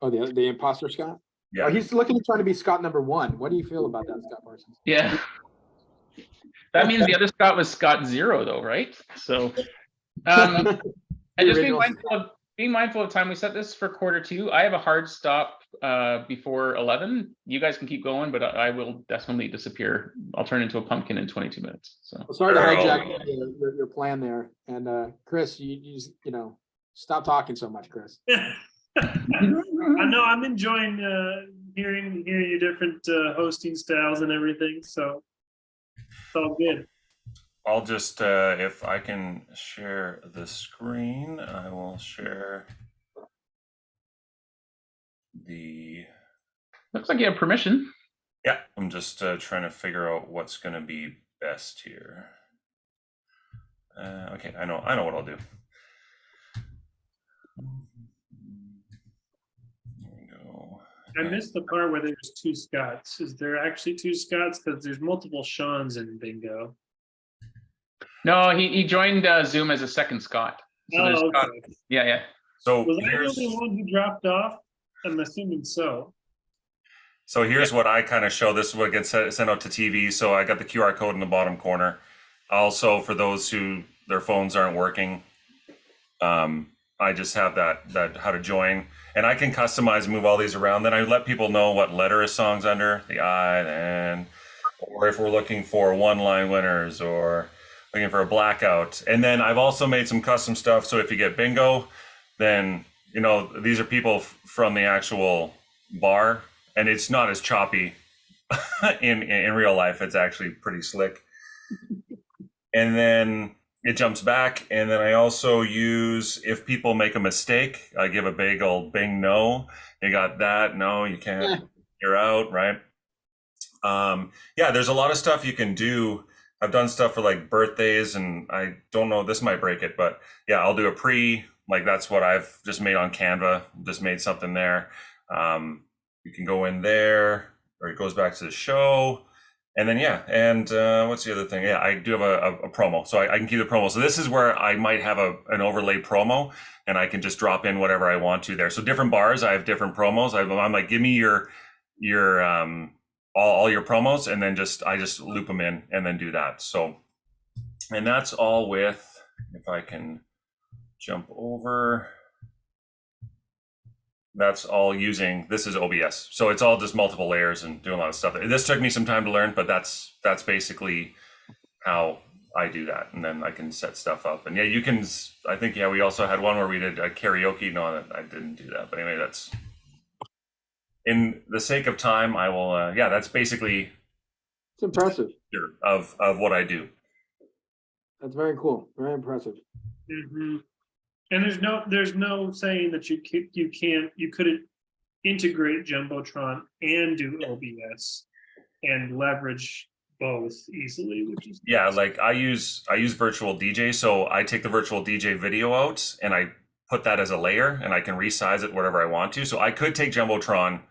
Oh, the imposter Scott. Yeah, Oh, he's trying to be Scott number 1. What do you feel about that, Scott Parsons? Yeah, that means the other Scott was Scott 0, though, right? So, and just being mindful of time. We set this for Q2. I have a hard stop before 11. You guys can keep going, but I will definitely disappear. I'll turn into a pumpkin in 22 minutes. So well, sorry to hijack your plan there. And Chris, you stop talking so much, Chris. I know I'm enjoying hearing your different hosting styles and everything. So it's all good. I'll just if I can share the screen, I will share the. Looks like you have permission. Yeah, I'm just trying to figure out what's going to be best here. Okay, I know what I'll do. There we go. I missed the part where there's 2 Scotts. Is there actually 2 Scotts? Because there's multiple Seans in bingo. No, he joined Zoom as a second Scott. So Okay. Scott. Yeah. So Was I the only one who dropped off? I'm assuming so. So here's what I kind of show. This is what gets sent out to TV. So I got the QR code in the bottom corner. Also, for those who their phones aren't working, I just have that how to join, and I can customize, move all these around. Then I let people know what letter a song's under, the I, the N, or if we're looking for one-line winners or looking for a blackout. And then I've also made some custom stuff. So if you get bingo, then these are people from the actual bar. And it's not as choppy in real life. It's actually pretty slick. And then it jumps back. And then I also use, if people make a mistake, I give a big old bing no. You got that? No, you can't. You're out, right? Yeah, there's a lot of stuff you can do. I've done stuff for like birthdays, and I don't know, this might break it, but yeah, I'll do a like that's what I've just made on Canva, just made something there. You can go in there, or it goes back to the show. And then, what's the other thing? Yeah, I do have a promo, so I can keep the promo. So this is where I might have an overlay promo, and I can just drop in whatever I want to there. So different bars, I have different promos. I'm like, give me your all your promos, and then I just loop them in and then do that. So, and that's all with, if I can jump over. That's all using, this is OBS. So it's all just multiple layers and doing a lot of stuff. This took me some time to learn, but that's basically how I do that. And then I can set stuff up. And yeah, you can, I think, yeah, we also had one where we did a karaoke. No, I didn't do that. But anyway, that's, in the sake of time, I will, yeah, that's basically It's impressive. of what I do. That's very cool. Very impressive. Mm-hmm. And there's no saying that you couldn't integrate Jumbotron and do OBS and leverage both easily, which is yeah, nice. like I use virtual DJ, so I take the virtual DJ video out and I put that as a layer, and I can resize it whatever I want to. So I could take Jumbotron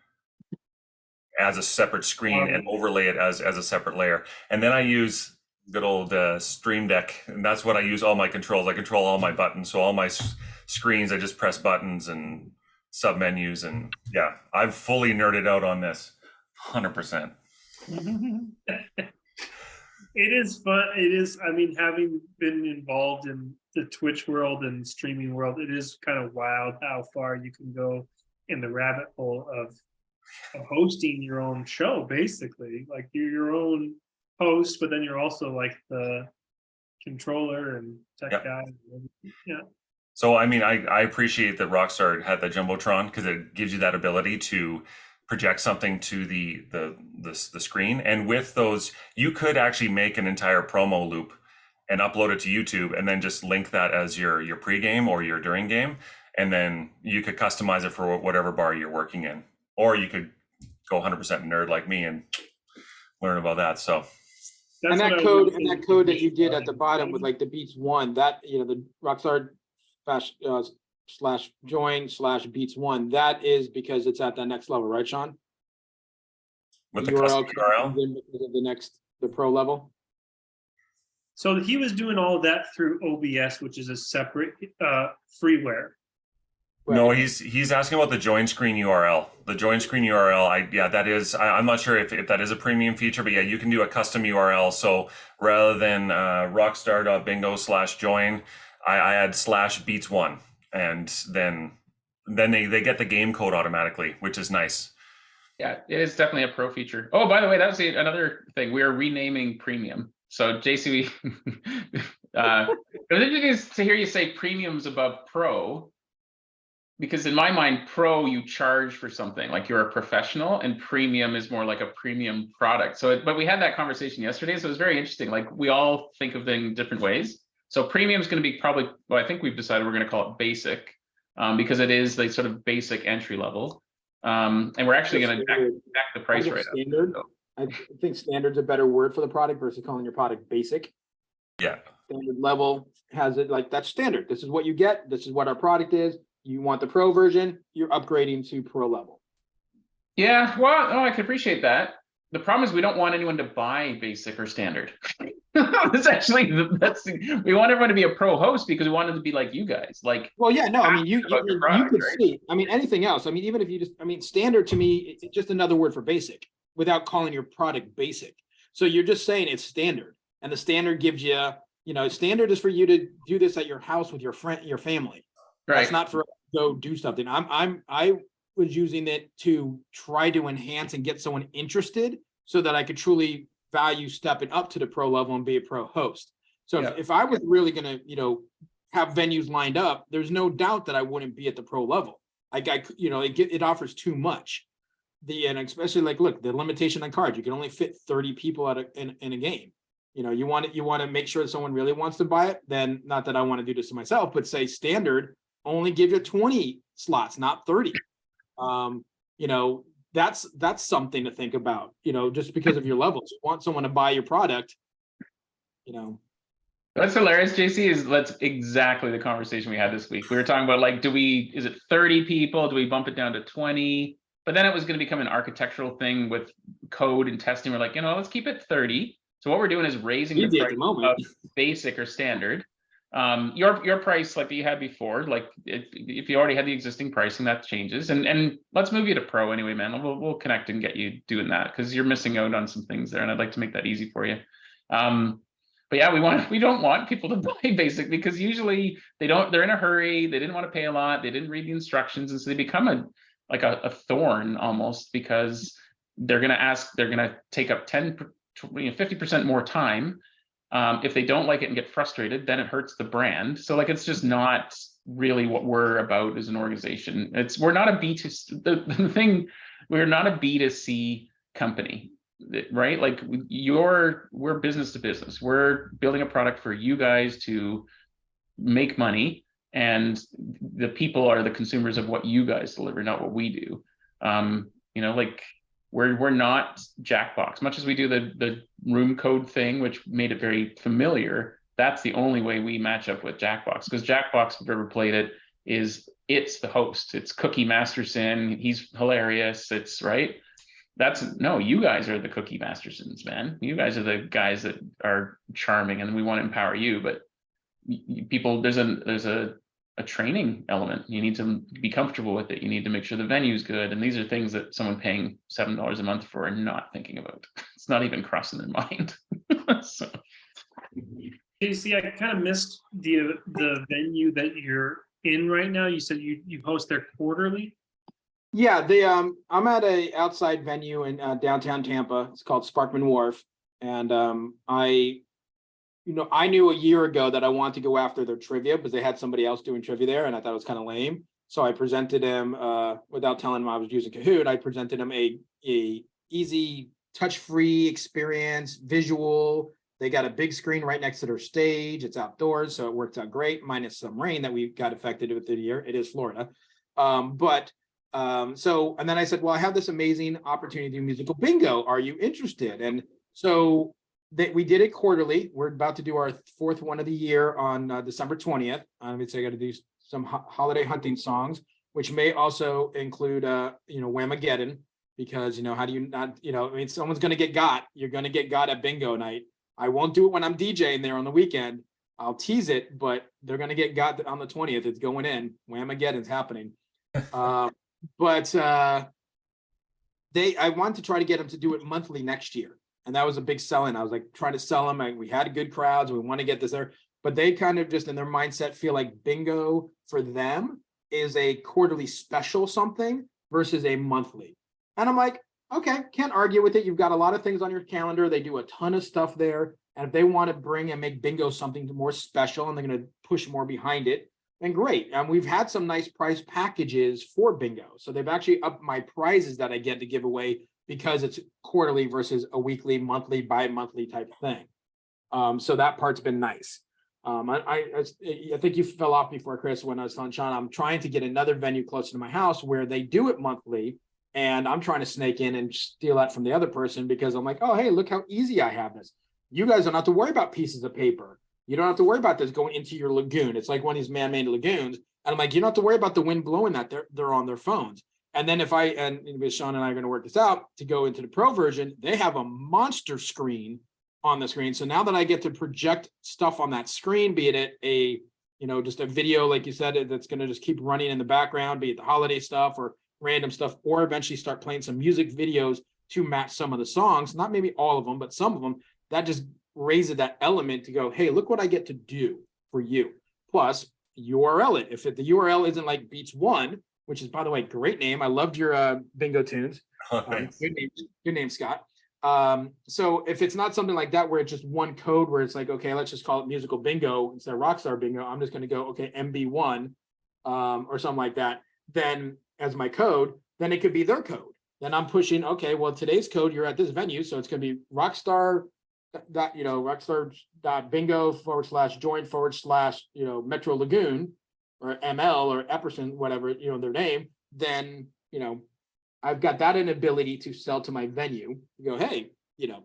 as a separate screen and overlay it as a separate layer, and then I use good old Stream Deck, and that's what I use all my controls. I control all my buttons, so all my screens, I just press buttons and sub menus, and yeah, I've fully nerded out on this, 100%. It is fun. It is, I mean, having been involved in the Twitch world and streaming world, it is kind of wild how far you can go in the rabbit hole of hosting your own show, basically. Like you're your own host, but then you're also like the controller and tech guy. Yeah. So, I mean, I appreciate that Rockstar had the Jumbotron, because it gives you that ability to project something to the screen. And with those, you could actually make an entire promo loop and upload it to YouTube, and then just link that as your pregame or your during game. And then you could customize it for whatever bar you're working in. Or you could go 100% nerd like me and learn about that. So That's And what that I code would and say. that code that you did at the bottom with like the beats one, that, you know, the Rockstar / join / beats one, that is because it's at that next level, right, Sean? with the custom code URL, comes in because of the pro level. So he was doing all of that through OBS, which is a separate freeware. no, he's asking about the join screen URL. The join screen URL, that is, I'm not sure if that is a premium feature, but yeah, you can do a custom URL. So rather than rockstar.bingo /join, I add /beats1, and then they get the game code automatically, which is nice. Yeah, it is definitely a pro feature. Oh, by the way, that was another thing. We are renaming premium. So JC, it was interesting to hear you say premium's above pro, because in my mind, pro, you charge for something, like you're a professional, and premium is more like a premium product. So, but we had that conversation yesterday, so it was very interesting. Like we all think of things different ways. So premium is going to be probably, well, I think we've decided we're going to call it basic, because it is the sort of basic entry level. And we're actually going to back the price right standard. up. I think standard's a better word for the product versus calling your product basic. Yeah. Standard level has it like that's standard. This is what you get. This is what our product is. You want the pro version, you're upgrading to pro level. Yeah, well, oh, I can appreciate that. The problem is we don't want anyone to buy basic or standard. That's actually we want everyone to be a pro host because we want it to be like you guys. Like, well, yeah, no, I mean you could right? see. I mean anything else. I mean even if you just, I mean standard to me it's just another word for basic without calling your product basic. So you're just saying it's standard, and the standard gives you, you know, standard is for you to do this at your house with your friend, your family. Right. It's not for us to go do something. I was using it to try to enhance and get someone interested so that I could truly value stepping up to the pro level and be a pro host. So if I was really going to, you know, have venues lined up, there's no doubt that I wouldn't be at the pro level. You know, it offers too much. And especially like, look, the limitation on cards, you can only fit 30 people in a game. You know, you want to make sure that someone really wants to buy it. Then not that I want to do this to myself, but say standard only give you 20 slots, not 30. You know, that's something to think about, you know, just because of your levels. You want someone to buy your product, you know. What's hilarious, JC, that's exactly the conversation we had this week. We were talking about like, is it 30 people? Do we bump it down to 20? But then it was going to become an architectural thing with code and testing. We're like, you know, let's keep it 30. So what we're doing is raising the price of basic or standard. Your price, like that you had before, like if you already had the existing pricing, that changes. And let's move you to pro anyway, man. We'll connect and get you doing that because you're missing out on some things there, and I'd like to make that easy for you. But yeah, we don't want people to buy basic because usually they're in a hurry, they didn't want to pay a lot, they didn't read the instructions, and so they become like a thorn almost, because they're going to take up 50% more time. If they don't like it and get frustrated, then it hurts the brand. So like, it's just not really what we're about as an organization. We're not a B2C, the thing, we're not a B2C company, right? Like we're business to business. We're building a product for you guys to make money, and the people are the consumers of what you guys deliver, not what we do. Like we're not Jackbox, much as we do the room code thing, which made it very familiar. That's the only way we match up with Jackbox, because Jackbox, if you've ever played it, it's the host. It's Cookie Masterson. He's hilarious. It's right. No, you guys are the Cookie Mastersons, man. You guys are the guys that are charming, and we want to empower you. But people, there's a training element. You need to be comfortable with it. You need to make sure the venue's good. And these are things that someone paying $7 a month for are not thinking about. It's not even crossing their mind. So. JC, I kind of missed the venue that you're in right now. You said you host there quarterly. Yeah, I'm at a outside venue in downtown Tampa. It's called Sparkman Wharf, and I knew a year ago that I wanted to go after their trivia because they had somebody else doing trivia there, and I thought it was kind of lame. So I presented him, without telling him I was using Kahoot, I presented him a easy, touch-free experience, visual. They got a big screen right next to their stage. It's outdoors, so it worked out great, minus some rain that we got affected with the year. It is Florida. And then I said, well, I have this amazing opportunity to do musical bingo. Are you interested? And so we did it quarterly. We're about to do our fourth one of the year on December 20th. I got to do some holiday hunting songs, which may also include, Whamageddon, because, how do you not, someone's going to get got. You're going to get got at bingo night. I won't do it when I'm DJing there on the weekend. I'll tease it, but they're going to get got on the 20th. It's going in. Whamageddon's happening. I want to try to get them to do it monthly next year. And that was a big selling. I was like trying to sell them. We had good crowds. We want to get this there, but they kind of just in their mindset feel like bingo for them is a quarterly special something versus a monthly. And I'm like, okay, can't argue with it. You've got a lot of things on your calendar. They do a ton of stuff there. And if they want to bring and make bingo something more special and they're going to push more behind it, then great. And we've had some nice prize packages for bingo. So they've actually upped my prizes that I get to give away because it's quarterly versus a weekly, monthly, bi-monthly type thing. So that part's been nice. I think you fell off before, Chris, when I was telling Sean, I'm trying to get another venue closer to my house where they do it monthly. And I'm trying to snake in and steal that from the other person because I'm like, oh, hey, look how easy I have this. You guys don't have to worry about pieces of paper. You don't have to worry about this going into your lagoon. It's like one of these man-made lagoons. And I'm like, you don't have to worry about the wind blowing that. They're on their phones. And then and Sean and I are going to work this out to go into the pro version, they have a monster screen on the screen. So now that I get to project stuff on that screen, be it just a video, like you said, that's going to just keep running in the background, be it the holiday stuff or random stuff, or eventually start playing some music videos to match some of the songs, not maybe all of them, but some of them, that just raises that element to go, hey, look what I get to do for you. Plus URL it. If the URL isn't like Beats One, which is, by the way, great name. I loved your bingo tunes. Good name, Scott. So if it's not something like that, where it's just one code where it's like, okay, let's just call it musical bingo instead of Rockstar bingo. I'm just going to go, okay, MB1 or something like that. Then as my code, then it could be their code. Then I'm pushing, okay, well, today's code, you're at this venue. So it's going to be rockstar.bingo/join/ Metro Lagoon or ML or Epperson, whatever, their name. Then, I've got that ability to sell to my venue. You go, hey,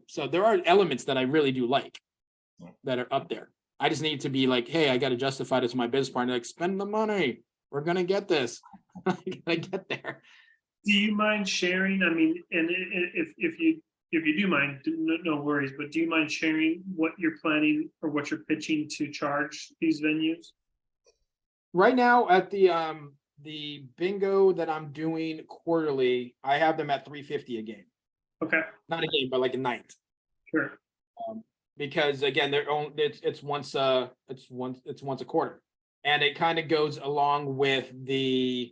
so there are elements that I really do like that are up there. I just need to be like, hey, I got to justify this to my business partner, like, spend the money. We're going to get this. I gotta get there. Do you mind sharing? I mean, and if you do mind, no worries, but do you mind sharing what you're planning or what you're pitching to charge these venues? Right now at the bingo that I'm doing quarterly, I have them at $350 a game. Okay. Not a game, but like a night. Sure. Because again, it's once a quarter. And it kind of goes along with the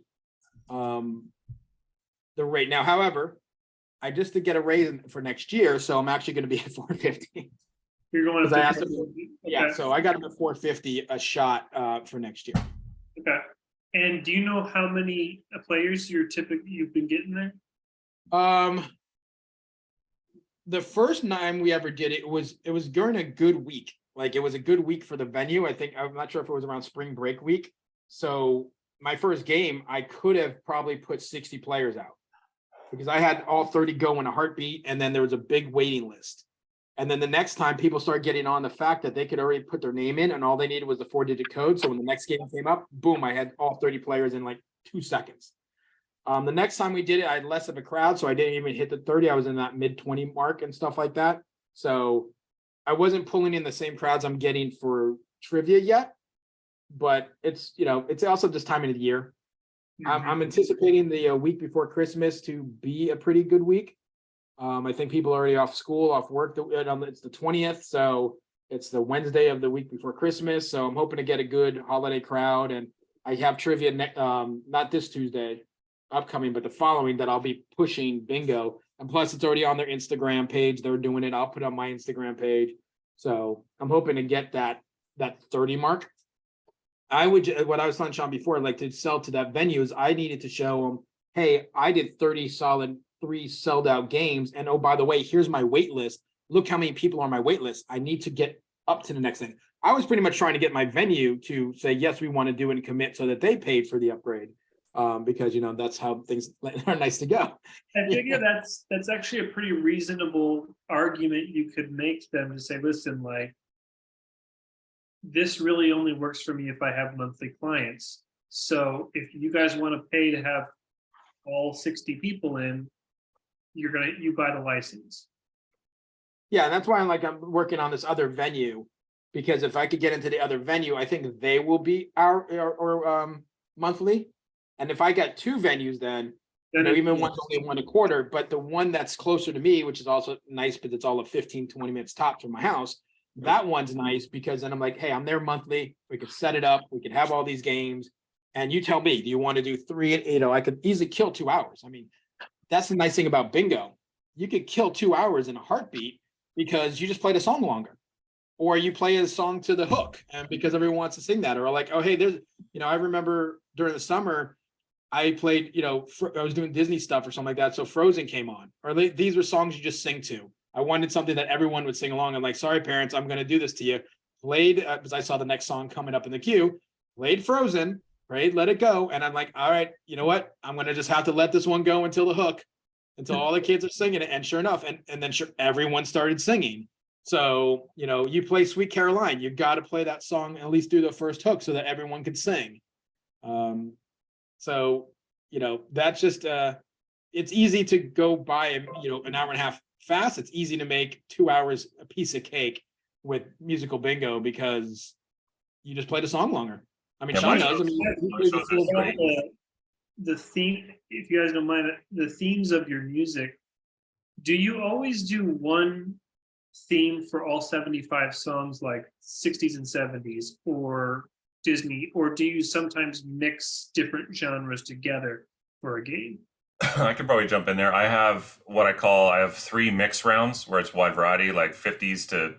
the rate. Now, however, I just did get a raise for next year, so I'm actually going to be at 450. You're going Because I up asked to them, yeah, so I got them at 450 a shot for next year. okay. And do you know how many players you've been getting there? The first time we ever did it, it was during a good week. Like, it was a good week for the venue. I think, I'm not sure if it was around spring break week. So my first game, I could have probably put 60 players out because I had all 30 go in a heartbeat, and then there was a big waiting list. And then the next time, people started getting on the fact that they could already put their name in, and all they needed was the 4-digit code. So when the next game came up, boom, I had all 30 players in like 2 seconds. The next time we did it, I had less of a crowd, so I didn't even hit the 30. I was in that mid-20 mark and stuff like that. So I wasn't pulling in the same crowds I'm getting for trivia yet, but it's, you know, it's also this time of the year. I'm anticipating the week before Christmas to be a pretty good week. I think people are already off school, off work. It's the 20th, so it's the Wednesday of the week before Christmas. So I'm hoping to get a good holiday crowd. And I have trivia not this Tuesday upcoming, but the following, that I'll be pushing bingo. And plus, it's already on their Instagram page. They're doing it. I'll put on my Instagram page. So I'm hoping to get that 30 mark. What I was telling Sean before, like, to sell to that venue is I needed to show them, hey, I did 30 solid 3 sold out games. And oh, by the way, here's my wait list. Look how many people are on my wait list. I need to get up to the next thing. I was pretty much trying to get my venue to say, yes, we want to do it and commit, so that they paid for the upgrade. Because, you know, that's how things are nice to go. I figure that's actually a pretty reasonable argument you could make to them, to say, listen, like, this really only works for me if I have monthly clients. So if you guys want to pay to have all 60 people in, you buy the license. Yeah, that's why I'm working on this other venue, because if I could get into the other venue, I think they will be our monthly. And if I got 2 venues, then you know, even one's only 1 a quarter, but the one that's closer to me, which is also nice because it's all of 15, 20 minutes top from my house, that one's nice because then I'm like, hey, I'm there monthly. We could set it up. We could have all these games. And you tell me, do you want to do 3? You know, I could easily kill 2 hours. I mean, that's the nice thing about bingo. You could kill 2 hours in a heartbeat because you just played a song longer, or you play a song to the hook, and because everyone wants to sing that, or like, oh, hey, there's, you know, I remember during the summer, I played, you know, I was doing Disney stuff or something like that. So Frozen came on, or these were songs you just sing to. I wanted something that everyone would sing along. I'm like, sorry, parents, I'm going to do this to you. Played, because I saw the next song coming up in the queue, played Frozen, played Let It Go. And I'm like, all right, you know what? I'm going to just have to let this one go until the hook, until all the kids are singing it. And sure enough, and then everyone started singing. So, you know, you play Sweet Caroline, you got to play that song, at least do the first hook so that everyone could sing. So, you know, that's just, it's easy to go by, you know, an hour and a half fast. It's easy to make 2 hours a piece of cake with musical bingo because you just played a song longer. I mean, Sean knows. I mean, the theme, if you guys don't mind, the themes of your music, do you always do one theme for all 75 songs, like 60s and 70s, or Disney, or do you sometimes mix different genres together for a game? I could probably jump in there. I have 3 mix rounds where it's wide variety, like 50s to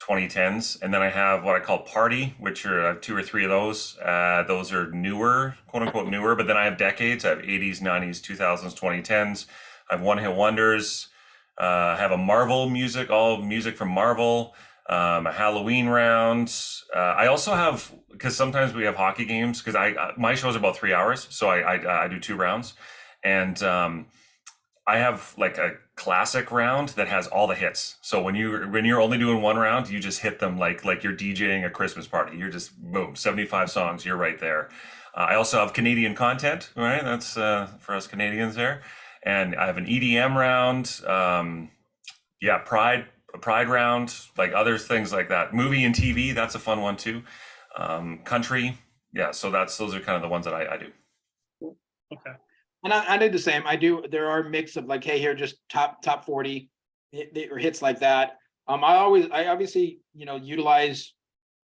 2010s. And then I have what I call party, which are 2 or 3 of those. Those are newer, quote unquote newer, but then I have decades. I have 80s, 90s, 2000s, 2010s. I have one hit wonders. I have a Marvel music, all music from Marvel. A Halloween round. I also have, because sometimes we have hockey games, because my shows are about 3 hours, so I do 2 rounds, and I have like a classic round that has all the hits. So when you're only doing 1 round, you just hit them like you're DJing a Christmas party. You're just boom, 75 songs, you're right there. I also have Canadian content, right? That's for us Canadians there, and I have an EDM round. Pride round, like other things like that. Movie and TV, that's a fun one too. Country, yeah. So those are kind of the ones that I do. Okay. And I did the same. There are a mix of like, hey, here, just top 40 or hits like that. I obviously, you know, utilize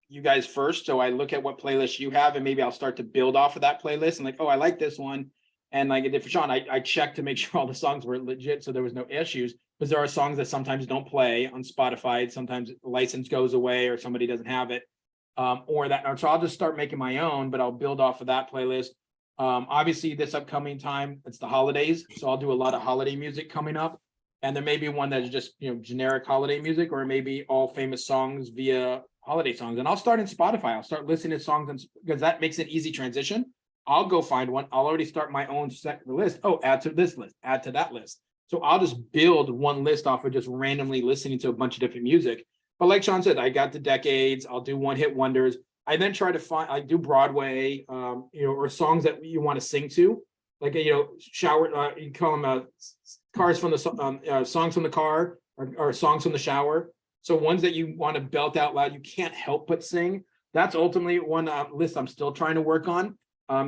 you guys first. So I look at what playlist you have, and maybe I'll start to build off of that playlist and like, oh, I like this one. And like for Sean, I checked to make sure all the songs were legit, so there was no issues. Because there are songs that sometimes don't play on Spotify. Sometimes the license goes away or somebody doesn't have it, or so I'll just start making my own, but I'll build off of that playlist. Obviously, this upcoming time it's the holidays, so I'll do a lot of holiday music coming up, and there may be one that's just generic holiday music, or maybe all famous songs via holiday songs. And I'll start in Spotify. I'll start listening to songs because that makes an easy transition. I'll go find one. I'll already start my own list. Oh, add to this list, add to that list. So I'll just build one list off of just randomly listening to a bunch of different music. But like Sean said, I got the decades. I'll do one hit wonders. I then try to find, I do Broadway, or songs that you want to sing to, like, shower, you call them cars from the songs from the car, or songs from the shower. So ones that you want to belt out loud, you can't help but sing. That's ultimately one list I'm still trying to work on.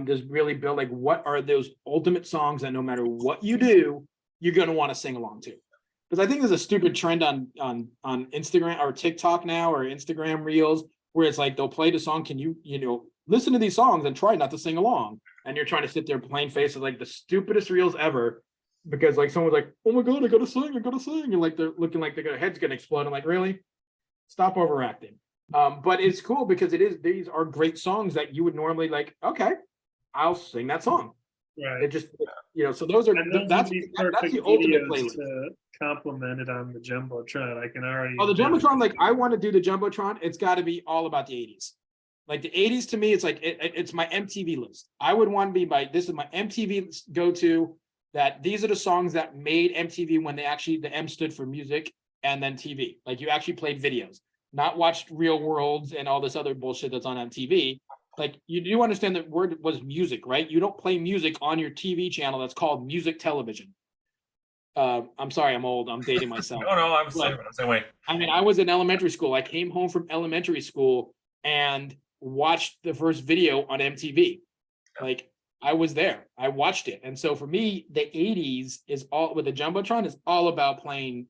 Just really build like, what are those ultimate songs that no matter what you do, you're going to want to sing along to. Because I think there's a stupid trend on Instagram or TikTok now, or Instagram Reels, where it's like they'll play the song. Can you listen to these songs and try not to sing along? And you're trying to sit there plain face of like the stupidest reels ever, because like someone's like, oh my god, I gotta sing, and like they're looking like their head's gonna explode. I'm like, really? Stop overacting. But it's cool because these are great songs that you would normally like, okay, I'll sing that song. Right. It just so those are that's the ultimate playlist. To compliment it on the Jumbotron. I can already. Oh, the Jumbotron, like I want to do the Jumbotron, it's got to be all about the 80s. Like the 80s to me, it's like it's my MTV list. I would want to be this is my MTV go-to, that these are the songs that made MTV when the M stood for music and then TV. Like you actually played videos, not watched Real Worlds and all this other bullshit that's on MTV. Like you do understand that word was music, right? You don't play music on your TV channel that's called music television. I'm sorry, I'm old. I'm dating myself. No, I'm the same way. I mean, I was in elementary school. I came home from elementary school and watched the first video on MTV. Like I was there. I watched it. And so for me, the 80s is all with the Jumbotron is all about playing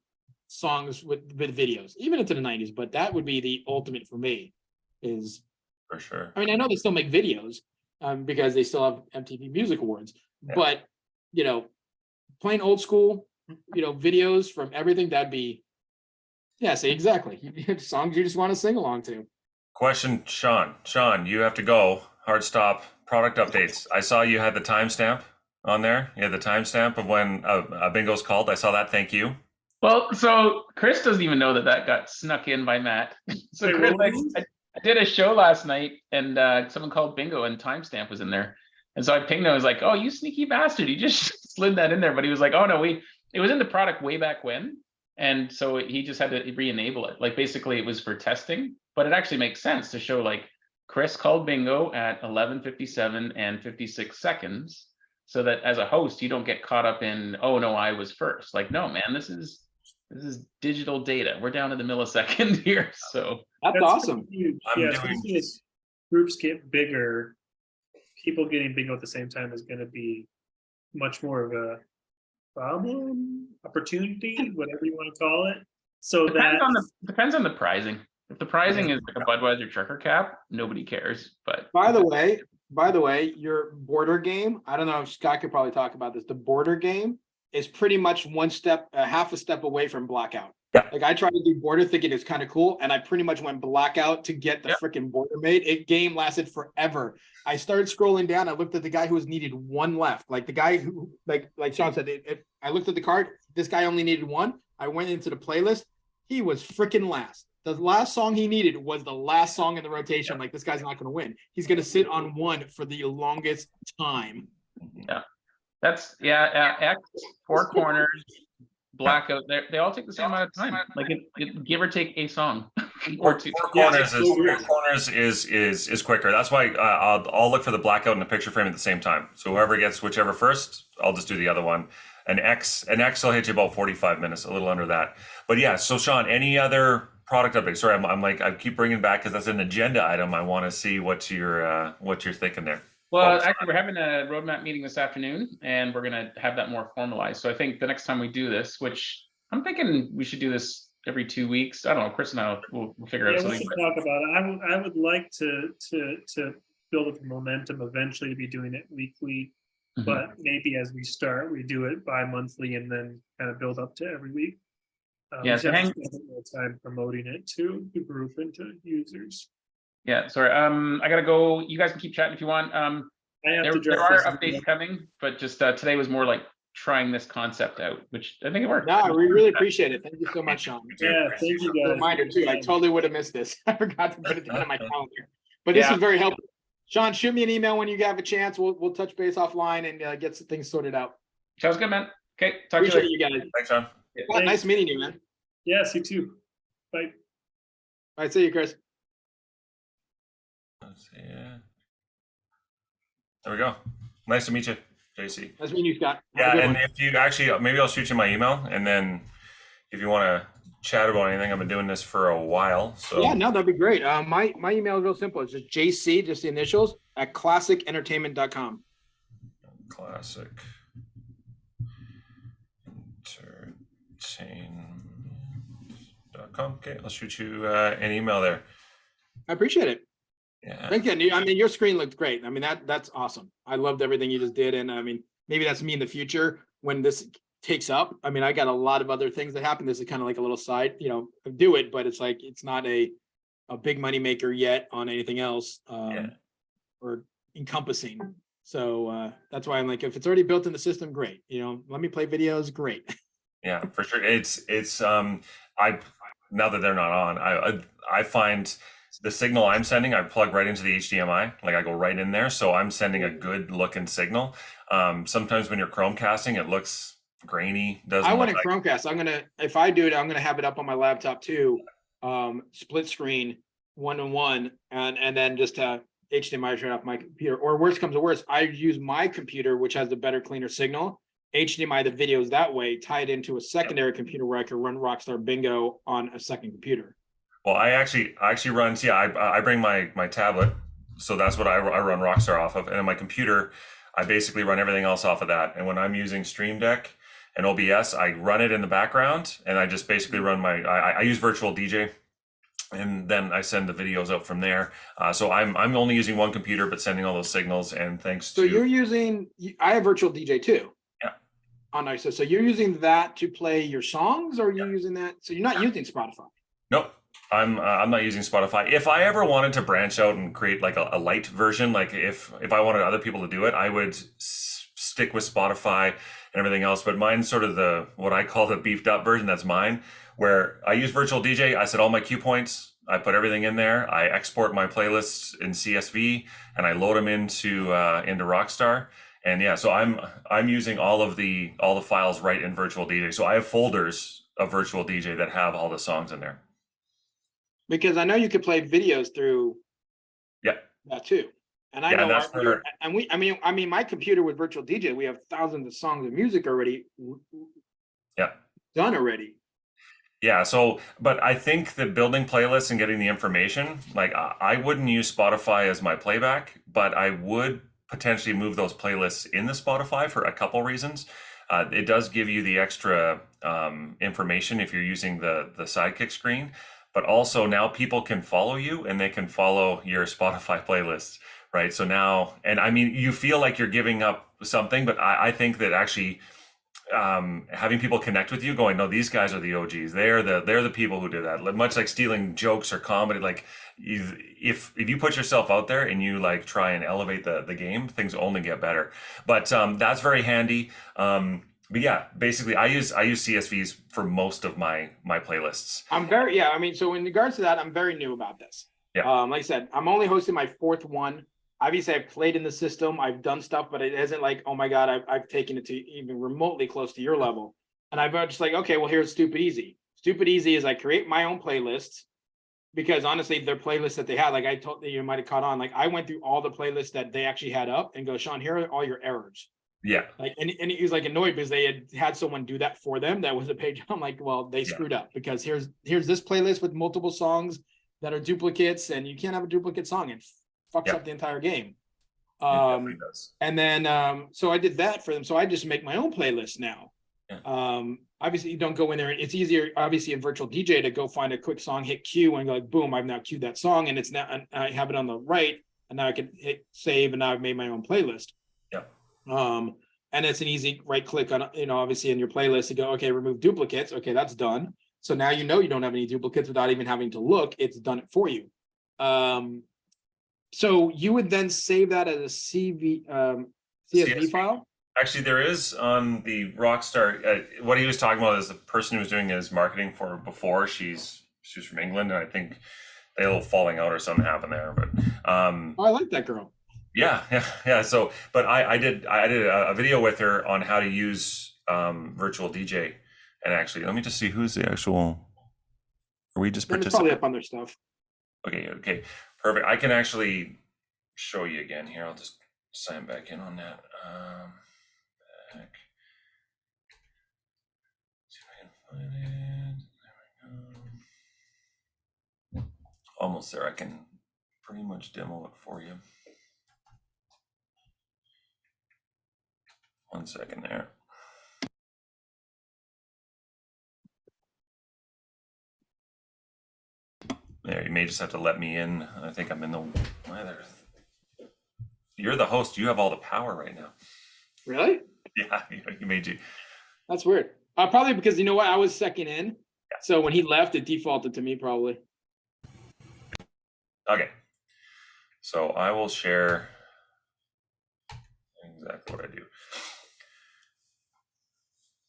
songs with videos, even into the 90s. But that would be the ultimate for me is. For sure. I mean, I know they still make videos because they still have MTV Music Awards, but playing old school, videos from everything, that'd be, say exactly. Songs you just want to sing along to. Question, Sean. Sean, you have to go. Hard stop. Product updates. I saw you had the timestamp on there. You had the timestamp of when a bingo's called. I saw that. Thank you. Well, so Chris doesn't even know that got snuck in by Matt. So Chris, I did a show last night, and someone called bingo, and timestamp was in there. And so I pinged him. I was like, "Oh, you sneaky bastard! You just slid that in there." But he was like, "Oh no, it was in the product way back when." And so he just had to re-enable it. Like basically, it was for testing, but it actually makes sense to show like Chris called bingo at 11:57 and 56 seconds, so that as a host, you don't get caught up in, "Oh no, I was first." Like, no, man, this is digital data. We're down to the millisecond here. So that's awesome. Huge. Especially as groups get bigger, people getting bingo at the same time is going to be much more of a problem, opportunity, whatever you want to call it. So depends on the pricing. If the pricing is like a Budweiser trucker cap, nobody cares. But by the way, your border game, I don't know if Scott could probably talk about this. The border game is pretty much half a step away from blackout. Yeah. Like I tried to do border thinking it's kind of cool, and I pretty much went blackout to get the freaking border made. Game lasted forever. I started scrolling down. I looked at the guy who was needed one left. Like the guy who, like Sean said, I looked at the card. This guy only needed one. I went into the playlist. He was freaking last. The last song he needed was the last song in the rotation. Like this guy's not going to win. He's going to sit on one for the longest time. Yeah. That's X, four corners, blackout. They all take the same amount of time. Like it give or take a song or two. Four corners is quicker. That's why I'll look for the blackout and the picture frame at the same time. So whoever gets whichever first, I'll just do the other one. An X will hit you about 45 minutes, a little under that. But yeah. So Sean, any other product updates? Sorry, I keep bringing back because that's an agenda item. I want to see what you're thinking there. Well, actually, we're having a roadmap meeting this afternoon, and we're going to have that more formalized. So I think the next time we do this, which I'm thinking we should do this every 2 weeks. I don't know. Chris and I will figure out something. We can talk about it. I would like to build up the momentum eventually to be doing it weekly. But maybe as we start, we do it bi-monthly and then kind of build up to every week. Yeah, We so have to hang- spend a bit more time promoting it to the group and to users. Yeah, sorry. I gotta go. You guys can keep chatting if you want. I have to There drop are this. updates coming, but just today was more like trying this concept out, which I think it worked. No, we really appreciate it. Thank you so much, Sean. Me too. Yeah, Thanks, thank you Sean. A guys. reminder too, I totally would have missed this. I forgot to put it down on my calendar. But this Yeah. is very helpful. Sean, shoot me an email when you have a chance. We'll touch base offline and get some things sorted out. Sounds good, man. Okay, talk to you Appreciate later. you guys. Thanks, Sean. Well, nice meeting you, man. Yes, you too. Bye. All right, see you, Chris. Let's see, yeah. There we go. Nice to meet you, JC. Nice meeting you, Scott. Have a Yeah, good and one. if you actually, maybe I'll shoot you my email, and then if you want to chat about anything, I've been doing this for a while. So Yeah, no, that'd be great. My email is real simple. It's just JC, just the initials, at classicentertainment.com. classic entertainment.com. Okay, I'll shoot you an email there. I appreciate it. Yeah. Thank you. I mean, your screen looked great. I mean, that's awesome. I loved everything you just did. And I mean, maybe that's me in the future when this takes up. I mean, I got a lot of other things that happen. This is kind of like a little side, do it, but it's like, it's not a big money maker yet on anything else or encompassing. So that's why I'm like, if it's already built in the system, great. Let me play videos, great. Yeah, for sure. It's I now that they're not on, I find the signal I'm sending, I plug right into the HDMI, like I go right in there. So I'm sending a good looking signal. Sometimes when you're Chromecasting, it looks grainy. I want a Chromecast. If I do it, I'm gonna have it up on my laptop too. Split screen, 1-to-1, and then just HDMI straight off my computer. Or worst comes to worst, I use my computer, which has the better, cleaner signal. HDMI the videos that way, tie it into a secondary computer where I can run Rockstar Bingo on a second computer. Well, I actually run. Yeah, I bring my tablet, so that's what I run Rockstar off of, and then my computer, I basically run everything else off of that. And when I'm using Stream Deck and OBS, I run it in the background, and I just basically run I use Virtual DJ, and then I send the videos out from there. So I'm only using one computer, but sending all those signals. And thanks So to you're using, I have Virtual DJ too. Yeah. On ISO. So you're using that to play your songs, or are you using that? So you're not using Spotify. Nope. I'm not using Spotify. If I ever wanted to branch out and create like a light version, like if I wanted other people to do it, I would stick with Spotify and everything else. But mine's sort of what I call the beefed up version. That's mine, where I use Virtual DJ. I set all my cue points. I put everything in there. I export my playlists in CSV and I load them into Rockstar. And yeah, so I'm using all the files right in Virtual DJ. So I have folders of Virtual DJ that have all the songs in there. Because I know you could play videos through that too. And I know that's I mean my computer with Virtual DJ, we have thousands of songs of music already done already. Yeah, so but I think that building playlists and getting the information, like I wouldn't use Spotify as my playback, but I would potentially move those playlists in the Spotify for a couple reasons. It does give you the extra information if you're using the sidekick screen. But also now people can follow you and they can follow your Spotify playlists, right? So now, and I mean, you feel like you're giving up something, but I think that actually having people connect with you going, no, these guys are the OGs. They're the people who did that. Much like stealing jokes or comedy, like if you put yourself out there and you like try and elevate the game, things only get better. But that's very handy. But yeah, basically I use CSVs for most of my playlists. I mean, so in regards to that, I'm very new about this. Yeah. Like I said, I'm only hosting my 4th one. Obviously I've played in the system, I've done stuff, but it isn't like, oh my God, I've taken it to even remotely close to your level. And I've just like, okay, well, here's Stupid Easy. Stupid Easy is I create my own playlists, because honestly, their playlists that they had, like I told you might have caught on, like I went through all the playlists that they actually had up and go, Sean, here are all your errors. Yeah. Like, and he was like annoyed because they had someone do that for them. That was a page. I'm like, well, they screwed up, because here's this playlist with multiple songs that are duplicates, and you can't have a duplicate song. It fucks up the entire game. And then, so I did that for them. So I just make my own playlist now. Yeah. Obviously you don't go in there. It's easier, obviously, in Virtual DJ to go find a quick song, hit cue, and go like, boom, I've now queued that song, and it's now, I have it on the right, and now I can hit save, and now I've made my own playlist. Yeah. And it's an easy right click on, obviously in your playlist to go, okay, remove duplicates. Okay, that's done. So now you don't have any duplicates without even having to look. It's done it for you. So you would then save that as a CSV file? Actually, there is on the Rockstar. What he was talking about is the person who was doing his marketing for before. She's from England, and I think they had a little falling out or something happened there. But I like that girl. Yeah. So, but I did a video with her on how to use virtual DJ, and actually, let me just see who's the actual. Are we just It's probably up on their stuff. Okay, perfect. I can actually show you again here. I'll just sign back in on that. Back. See if I can find it. There we go. Almost there. I can pretty much demo it for you. 1 second there. There, you may just have to let me in. I think I'm in the. You're the host. You have all the power right now. Really? Yeah, you made you. That's weird. Probably because you know what? I was second in. Yeah. So when he left, it defaulted to me probably. Okay. So I will share exactly what I do.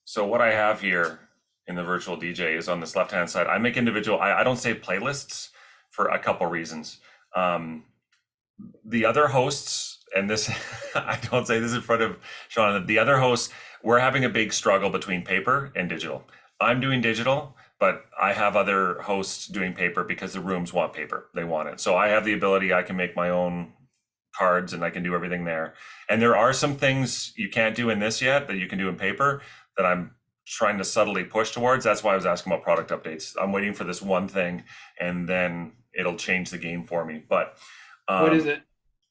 So what I have here in the virtual DJ is on this left-hand side. I make individual, I don't save playlists for a couple reasons. The other hosts, and this, I don't say this in front of Sean, the other hosts, we're having a big struggle between paper and digital. I'm doing digital, but I have other hosts doing paper because the rooms want paper. They want it. So I have the ability, I can make my own cards and I can do everything there. And there are some things you can't do in this yet that you can do in paper that I'm trying to subtly push towards. That's why I was asking about product updates. I'm waiting for this one thing and then it'll change the game for me. But what is it?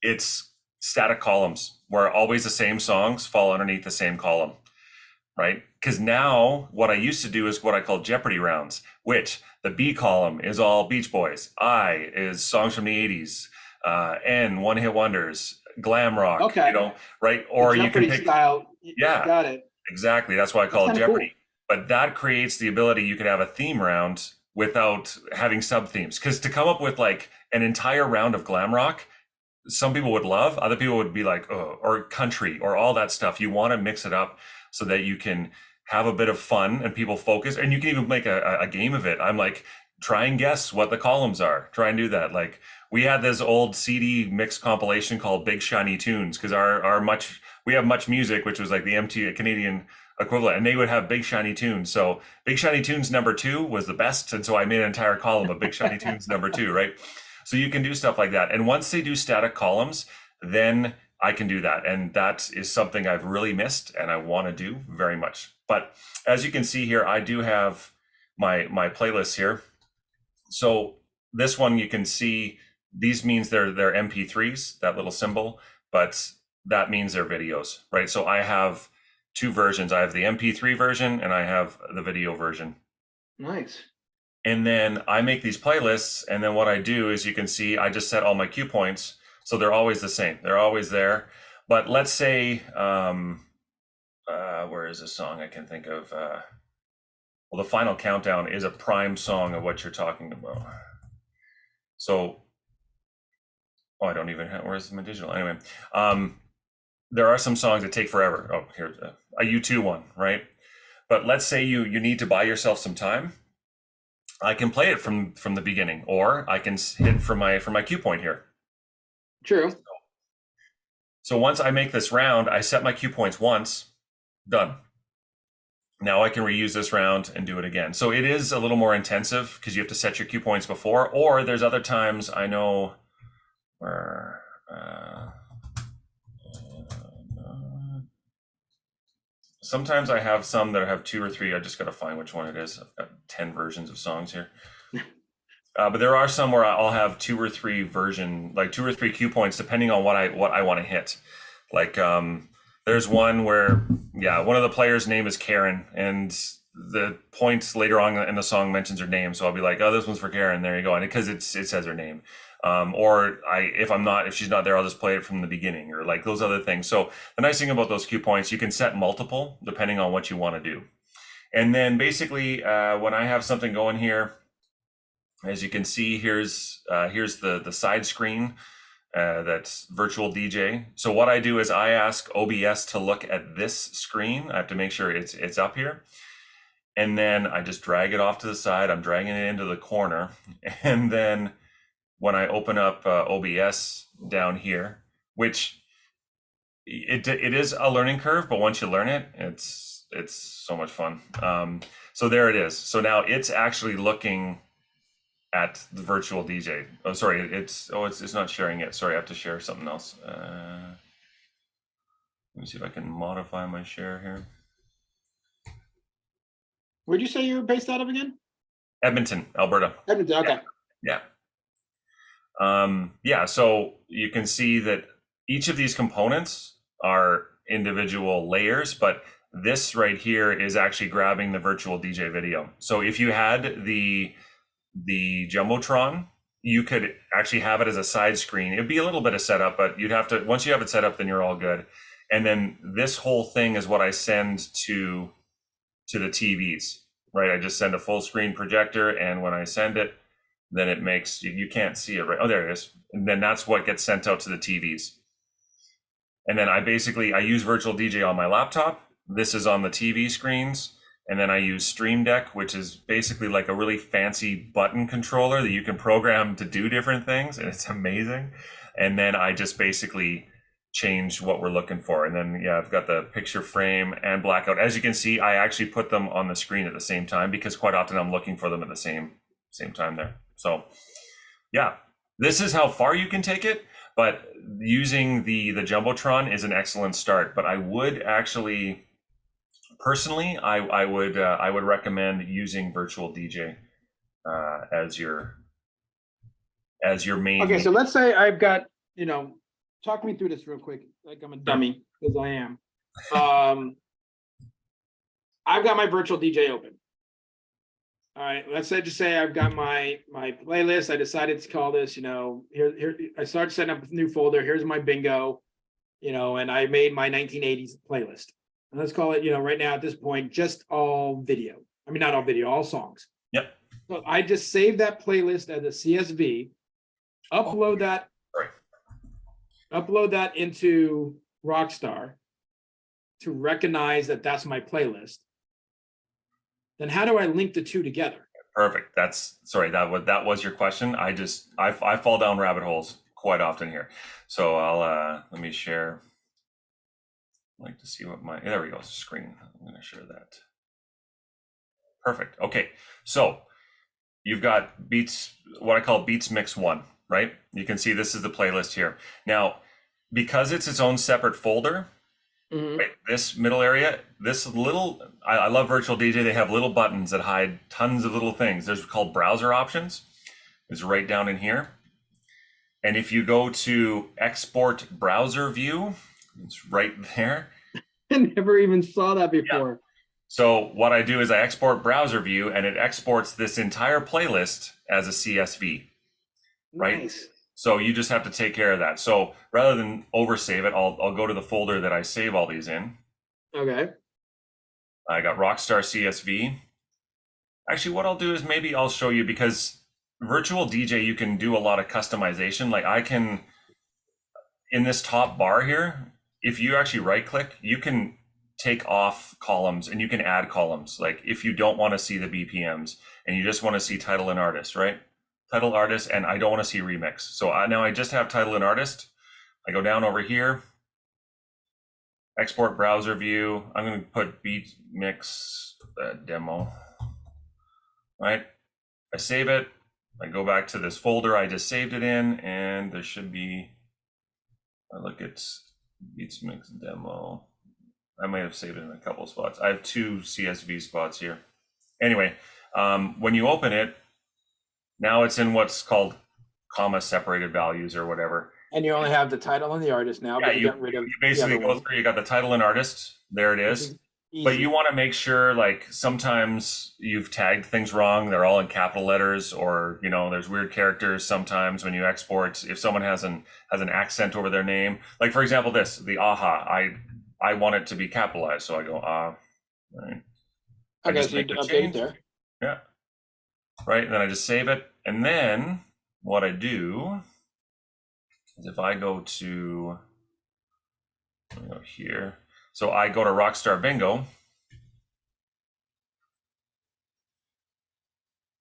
It's static columns where always the same songs fall underneath the same column, right? Because now what I used to do is what I call Jeopardy rounds, which the B column is all Beach Boys, I is songs from the 80s, N one hit wonders, glam rock, okay. Right? Or you can pick style. Yeah, got it. Exactly. That's why I call it Jeopardy. Cool. But that creates the ability you could have a theme round without having sub themes. Because to come up with like an entire round of glam rock, some people would love, other people would be like, oh, or country or all that stuff. You want to mix it up so that you can have a bit of fun and people focus. And you can even make a game of it. I'm like, try and guess what the columns are. Try and do that. Like we had this old CD mix compilation called Big Shiny Tunes because we have Much Music, which was like the MT Canadian equivalent, and they would have Big Shiny Tunes. So Big Shiny Tunes #2 was the best. And so I made an entire column of Big Shiny Tunes #2, right? So you can do stuff like that. And once they do static columns, then I can do that. And that is something I've really missed and I want to do very much. But as you can see here, I do have my playlists here. So this one, you can see these means they're MP3s, that little symbol, but that means they're videos, right? So I have two versions. I have the MP3 version and I have the video version. Nice. And then I make these playlists. And then what I do is you can see, I just set all my cue points. So they're always the same. They're always there. But let's say, where is a song I can think of? Well, the Final Countdown is a prime song of what you're talking about. So, I don't even have, where's my digital? Anyway, there are some songs that take forever. Oh, here's a U2 one, right? But let's say you need to buy yourself some time. I can play it from the beginning, or I can hit for my cue point here. True. So once I make this round, I set my cue points once, done. Now I can reuse this round and do it again. So it is a little more intensive because you have to set your cue points before, or there's other times I know where, sometimes I have some that have 2 or 3. I just got to find which one it is. I've got 10 versions of songs here. But there are some where I'll have 2 or 3 like 2 or 3 cue points, depending on what I want to hit. Like there's one where, one of the players' name is Karen, and the point later on in the song mentions her name. So I'll be like, oh, this one's for Karen. There you go. And because it says her name. Or if she's not there, I'll just play it from the beginning, or like those other things. So the nice thing about those cue points, you can set multiple depending on what you want to do. And then basically, when I have something going here, as you can see, here's the side screen. That's virtual DJ. So what I do is I ask OBS to look at this screen. I have to make sure it's up here. And then I just drag it off to the side. I'm dragging it into the corner. And then when I open up OBS down here, which it is a learning curve, but once you learn it, it's so much fun. So there it is. So now it's actually looking at the virtual DJ. Oh, sorry, it's not sharing it. Sorry, I have to share something else. Let me see if I can modify my share here. Where'd you say you were based out of again? Edmonton, Alberta. Edmonton, okay. Yeah. Yeah, so you can see that each of these components are individual layers, but this right here is actually grabbing the virtual DJ video. So if you had the Jumbotron, you could actually have it as a side screen. It'd be a little bit of setup, but you'd have to, once you have it set up, then you're all good. And then this whole thing is what I send to the TVs, right? I just send a full screen projector, and when I send it, then it makes, you can't see it, right? Oh, there it is. And then that's what gets sent out to the TVs. And then I use virtual DJ on my laptop. This is on the TV screens. And then I use Stream Deck, which is basically like a really fancy button controller that you can program to do different things. And it's amazing. And then I just basically change what we're looking for. And then, yeah, I've got the picture frame and blackout. As you can see, I actually put them on the screen at the same time because quite often I'm looking for them at the same time there. So yeah, this is how far you can take it. But using the Jumbotron is an excellent start. But I would actually, personally, I would recommend using virtual DJ as your main. Okay, so let's say I've got, talk me through this real quick, like I'm a dummy, because I am. I've got my virtual DJ open. All right, let's say I've got my playlist. I decided to call this, here I started setting up a new folder. Here's my bingo, and I made my 1980s playlist. And let's call it, right now at this point, just all video. I mean, not all video, all songs. Yep. So I just save that playlist as a CSV, upload that into Rockstar to recognize that that's my playlist. Then how do I link the two together? Perfect. That was your question. I fall down rabbit holes quite often here. So let me share. I'd like to see what there we go, screen. I'm going to share that. Perfect. Okay. So you've got Beats, what I call Beats Mix 1, right? You can see this is the playlist here. Now, because it's its own separate folder, right, this middle area, I love Virtual DJ. They have little buttons that hide tons of little things. There's called browser options. It's right down in here. And if you go to export browser view, it's right there. I never even saw that before. Yeah. So what I do is I export browser view, and it exports this entire playlist as a CSV, right? Nice. So you just have to take care of that. So rather than oversave it, I'll go to the folder that I save all these in. Okay. I got Rockstar CSV. Actually, what I'll do is maybe I'll show you, because Virtual DJ, you can do a lot of customization. Like I can, in this top bar here, if you actually right click, you can take off columns and you can add columns. Like if you don't want to see the BPMs and you just want to see title and artist, right? Title, artist, and I don't want to see remix. So now I just have title and artist. I go down over here, export browser view. I'm going to put beat mix demo, right? I save it. I go back to this folder I just saved it in, and there should be, I look at beats mix demo. I might have saved it in a couple of spots. I have 2 CSV spots here. Anyway, when you open it, now it's in what's called comma separated values or whatever. And you only have the title and the artist now. Yeah, but you get rid of basically go through, you got the title and artist. There it is. Easy. But you want to make sure, like, sometimes you've tagged things wrong. They're all in capital letters, or, you know, there's weird characters sometimes when you export. If someone has an accent over their name, like, for example, the aha, I want it to be capitalized. So I go, right. I Okay, just so you make the update it change. there. Yeah. Right. And then I just save it. And then what I do is if I go to, let me go here. So I go to Rockstar Bingo.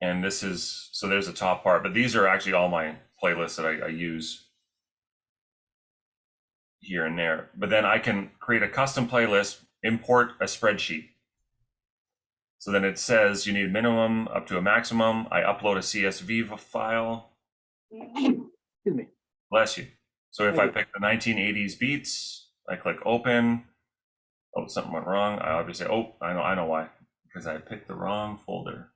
And this is, so there's the top part, but these are actually all my playlists that I use here and there. But then I can create a custom playlist, import a spreadsheet. So then it says you need minimum up to a maximum. I upload a CSV file. Excuse me. Bless you. So if I pick the 1980s beats, I click open. Oh, something went wrong. I obviously, oh, I know why. Because I picked the wrong folder.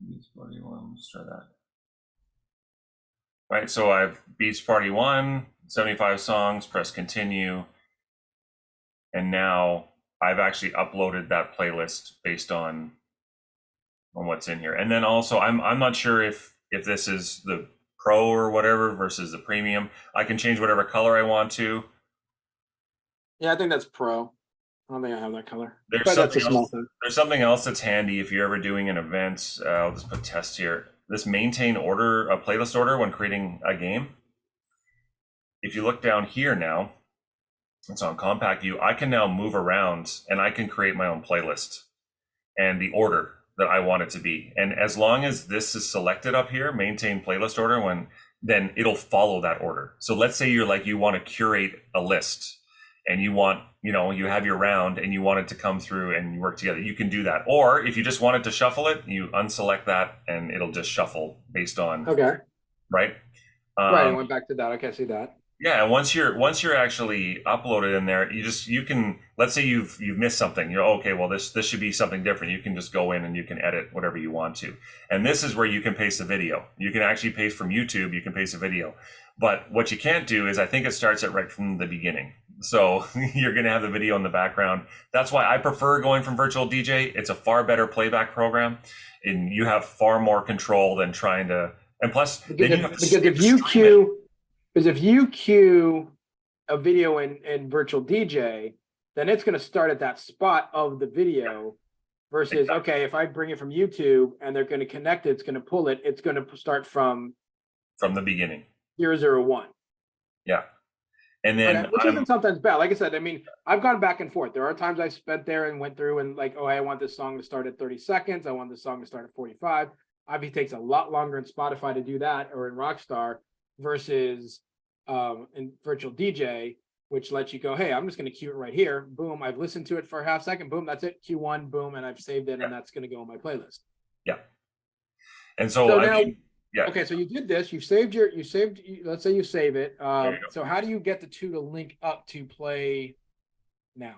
Beats Party 1, let's try that. Right, so I've Beats Party 1, 75 songs, press continue. And now I've actually uploaded that playlist based on what's in here. And then also, I'm not sure if this is the pro or whatever versus the premium. I can change whatever color I want to. Yeah, I think that's pro. I don't think I have that color. There's But that's a something small else. thing. There's something else that's handy if you're ever doing an event. I'll just put test here. This maintain order, a playlist order when creating a game. If you look down here now, it's on compact view. I can now move around and I can create my own playlist and the order that I want it to be. And as long as this is selected up here, maintain playlist order, then it'll follow that order. So let's say you want to curate a list and you want, you have your round and you want it to come through and you work together. You can do that. Or if you just wanted to shuffle it, you unselect that and it'll just shuffle based on, Okay. right? Right, I went back to that. Okay, I see that. Yeah, and once you're actually uploaded in there, you can, let's say you've missed something. You're okay, well this should be something different. You can just go in and you can edit whatever you want to. And this is where you can paste a video. You can actually paste from YouTube, you can paste a video. But what you can't do is I think it starts it right from the beginning. So you're going to have the video in the background. That's why I prefer going from Virtual DJ. It's a far better playback program and you have far more control than trying to, and plus then you have to because if you queue a video in Virtual DJ, then it's going to start at that spot of the video versus, Exactly. Okay, if I bring it from YouTube and they're going to connect it, it's going to pull it, it's going to start from the beginning. 001. Yeah. And then which isn't sometimes bad. Like I said, I mean, I've gone back and forth. There are times I spent there and went through and like, oh, I want this song to start at 30 seconds. I want this song to start at 45. Obviously, it takes a lot longer in Spotify to do that or in Rockstar versus in Virtual DJ, which lets you go, hey, I'm just going to queue it right here. Boom, I've listened to it for a half second. Boom, that's it. Q1, boom, and I've saved it, and that's going to go on my playlist. Yeah. And so now, yeah. Okay, so you did this. Let's say you save it. So how do you get the two to link up to play now?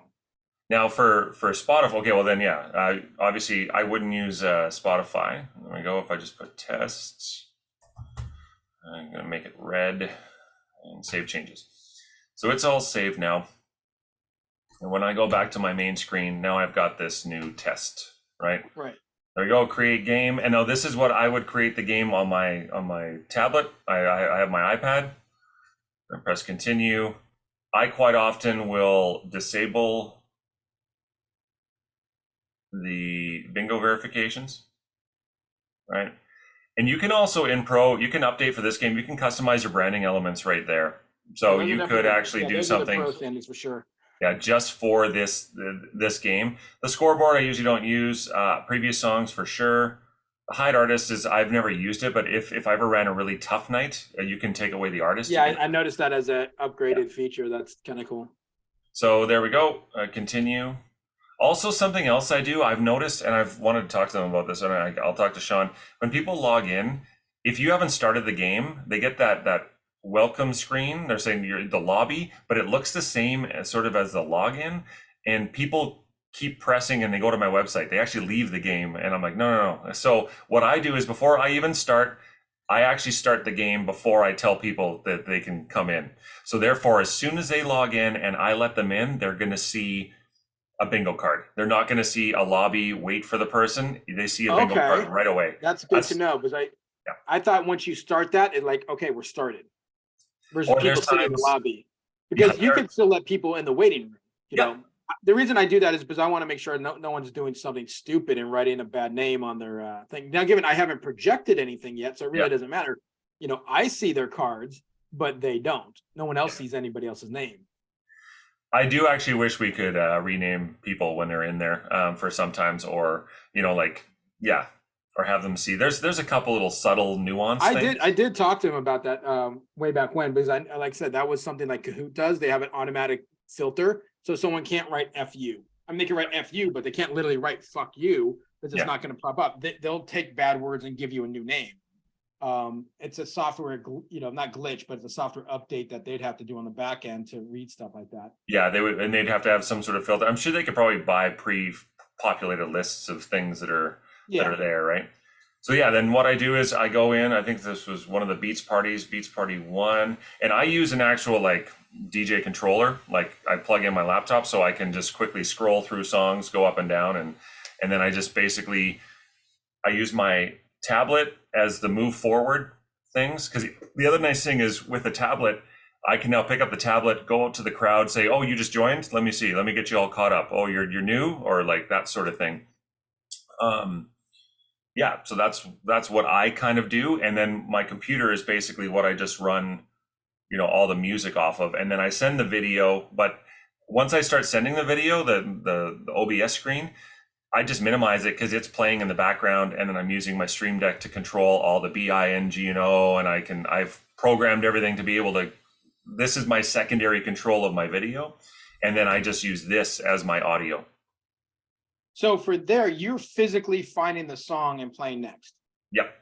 Now for Spotify, okay, well then, yeah, obviously I wouldn't use Spotify. There we go. If I just put tests, I'm going to make it red and save changes. So it's all saved now. And when I go back to my main screen, now I've got this new test, right? Right. There we go, create game. And now this is what I would create the game on my tablet. I have my iPad. I press continue. I quite often will disable the bingo verifications, right? And you can also in Pro, you can update for this game. You can customize your branding elements right there. So you could actually do something. Pro standings for sure. Yeah, just for this game. The scoreboard I usually don't use. Previous songs for sure. The hide artist is, I've never used it, but if I ever ran a really tough night, you can take away the artist. Yeah, I noticed that as an upgraded feature. That's kind of cool. So there we go. Continue. Also, something else I do, I've noticed, and I've wanted to talk to them about this, and I'll talk to Sean. When people log in, if you haven't started the game, they get that welcome screen. They're saying you're the lobby, but it looks the same as sort of as the login, and people keep pressing and they go to my website. They actually leave the game, and I'm like, no. So what I do is before I even start, I actually start the game before I tell people that they can come in. So therefore, as soon as they log in and I let them in, they're going to see a bingo card. They're not going to see a lobby wait for the person. They see a bingo card right away. That's good to know, because I thought once you start that, it like, okay, we're started. Versus Or people sitting in the lobby. Because you can still let people in the waiting room. You know, the reason I do that is because I want to make sure no one's doing something stupid and writing a bad name on their thing. Now, given I haven't projected anything yet, so it really doesn't matter. You know, I see their cards, but they don't. No one else sees anybody else's name. I do actually wish we could rename people when they're in there for sometimes, or, you know, like, or have them see. There's a couple little subtle nuance things. I did talk to him about that way back when, because I like I said, that was something like Kahoot does. They have an automatic filter, so someone can't write FU. I mean, they can write FU, but they can't literally write fuck you, because it's not going to pop up. They'll take bad words and give you a new name. It's a software, you know, not glitch, but it's a software update that they'd have to do on the back end to read stuff like that. Yeah, they would, and they'd have to have some sort of filter. I'm sure they could probably buy pre-populated lists of things that are there, right? So yeah, then what I do is I go in, I think this was one of the Beats Party 1, and I use an actual like DJ controller. Like I plug in my laptop so I can just quickly scroll through songs, go up and down, and then I just basically, I use my tablet as the move forward things. Because the other nice thing is with the tablet, I can now pick up the tablet, go out to the crowd, say, oh, you just joined? Let me see. Let me get you all caught up. Oh, you're new? Or like that sort of thing. Yeah, so that's what I kind of do. And then my computer is basically what I just run, you know, all the music off of. And then I send the video. But once I start sending the video, the OBS screen, I just minimize it because it's playing in the background, and then I'm using my Stream Deck to control all the BING&O, and I've programmed everything to be able to, this is my secondary control of my video, and then I just use this as my audio. So for there, you're physically finding the song and playing next. Yep.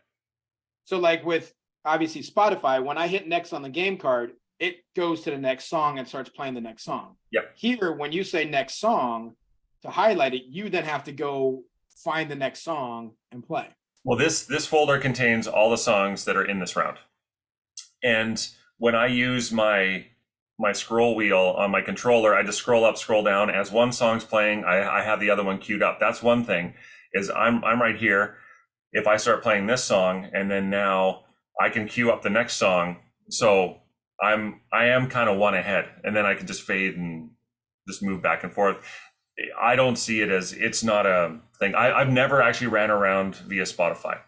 So like with obviously Spotify, when I hit next on the game card, it goes to the next song and starts playing the next song. Yep. Here, when you say next song, to highlight it, you then have to go find the next song and play. Well, this folder contains all the songs that are in this round. And when I use my scroll wheel on my controller, I just scroll up, scroll down. As one song's playing, I have the other one queued up. That's one thing, is I'm right here. If I start playing this song, and then now I can queue up the next song. So I am kind of one ahead, and then I can just fade and just move back and forth. I don't see it as, it's not a thing. I've never actually ran around via Spotify.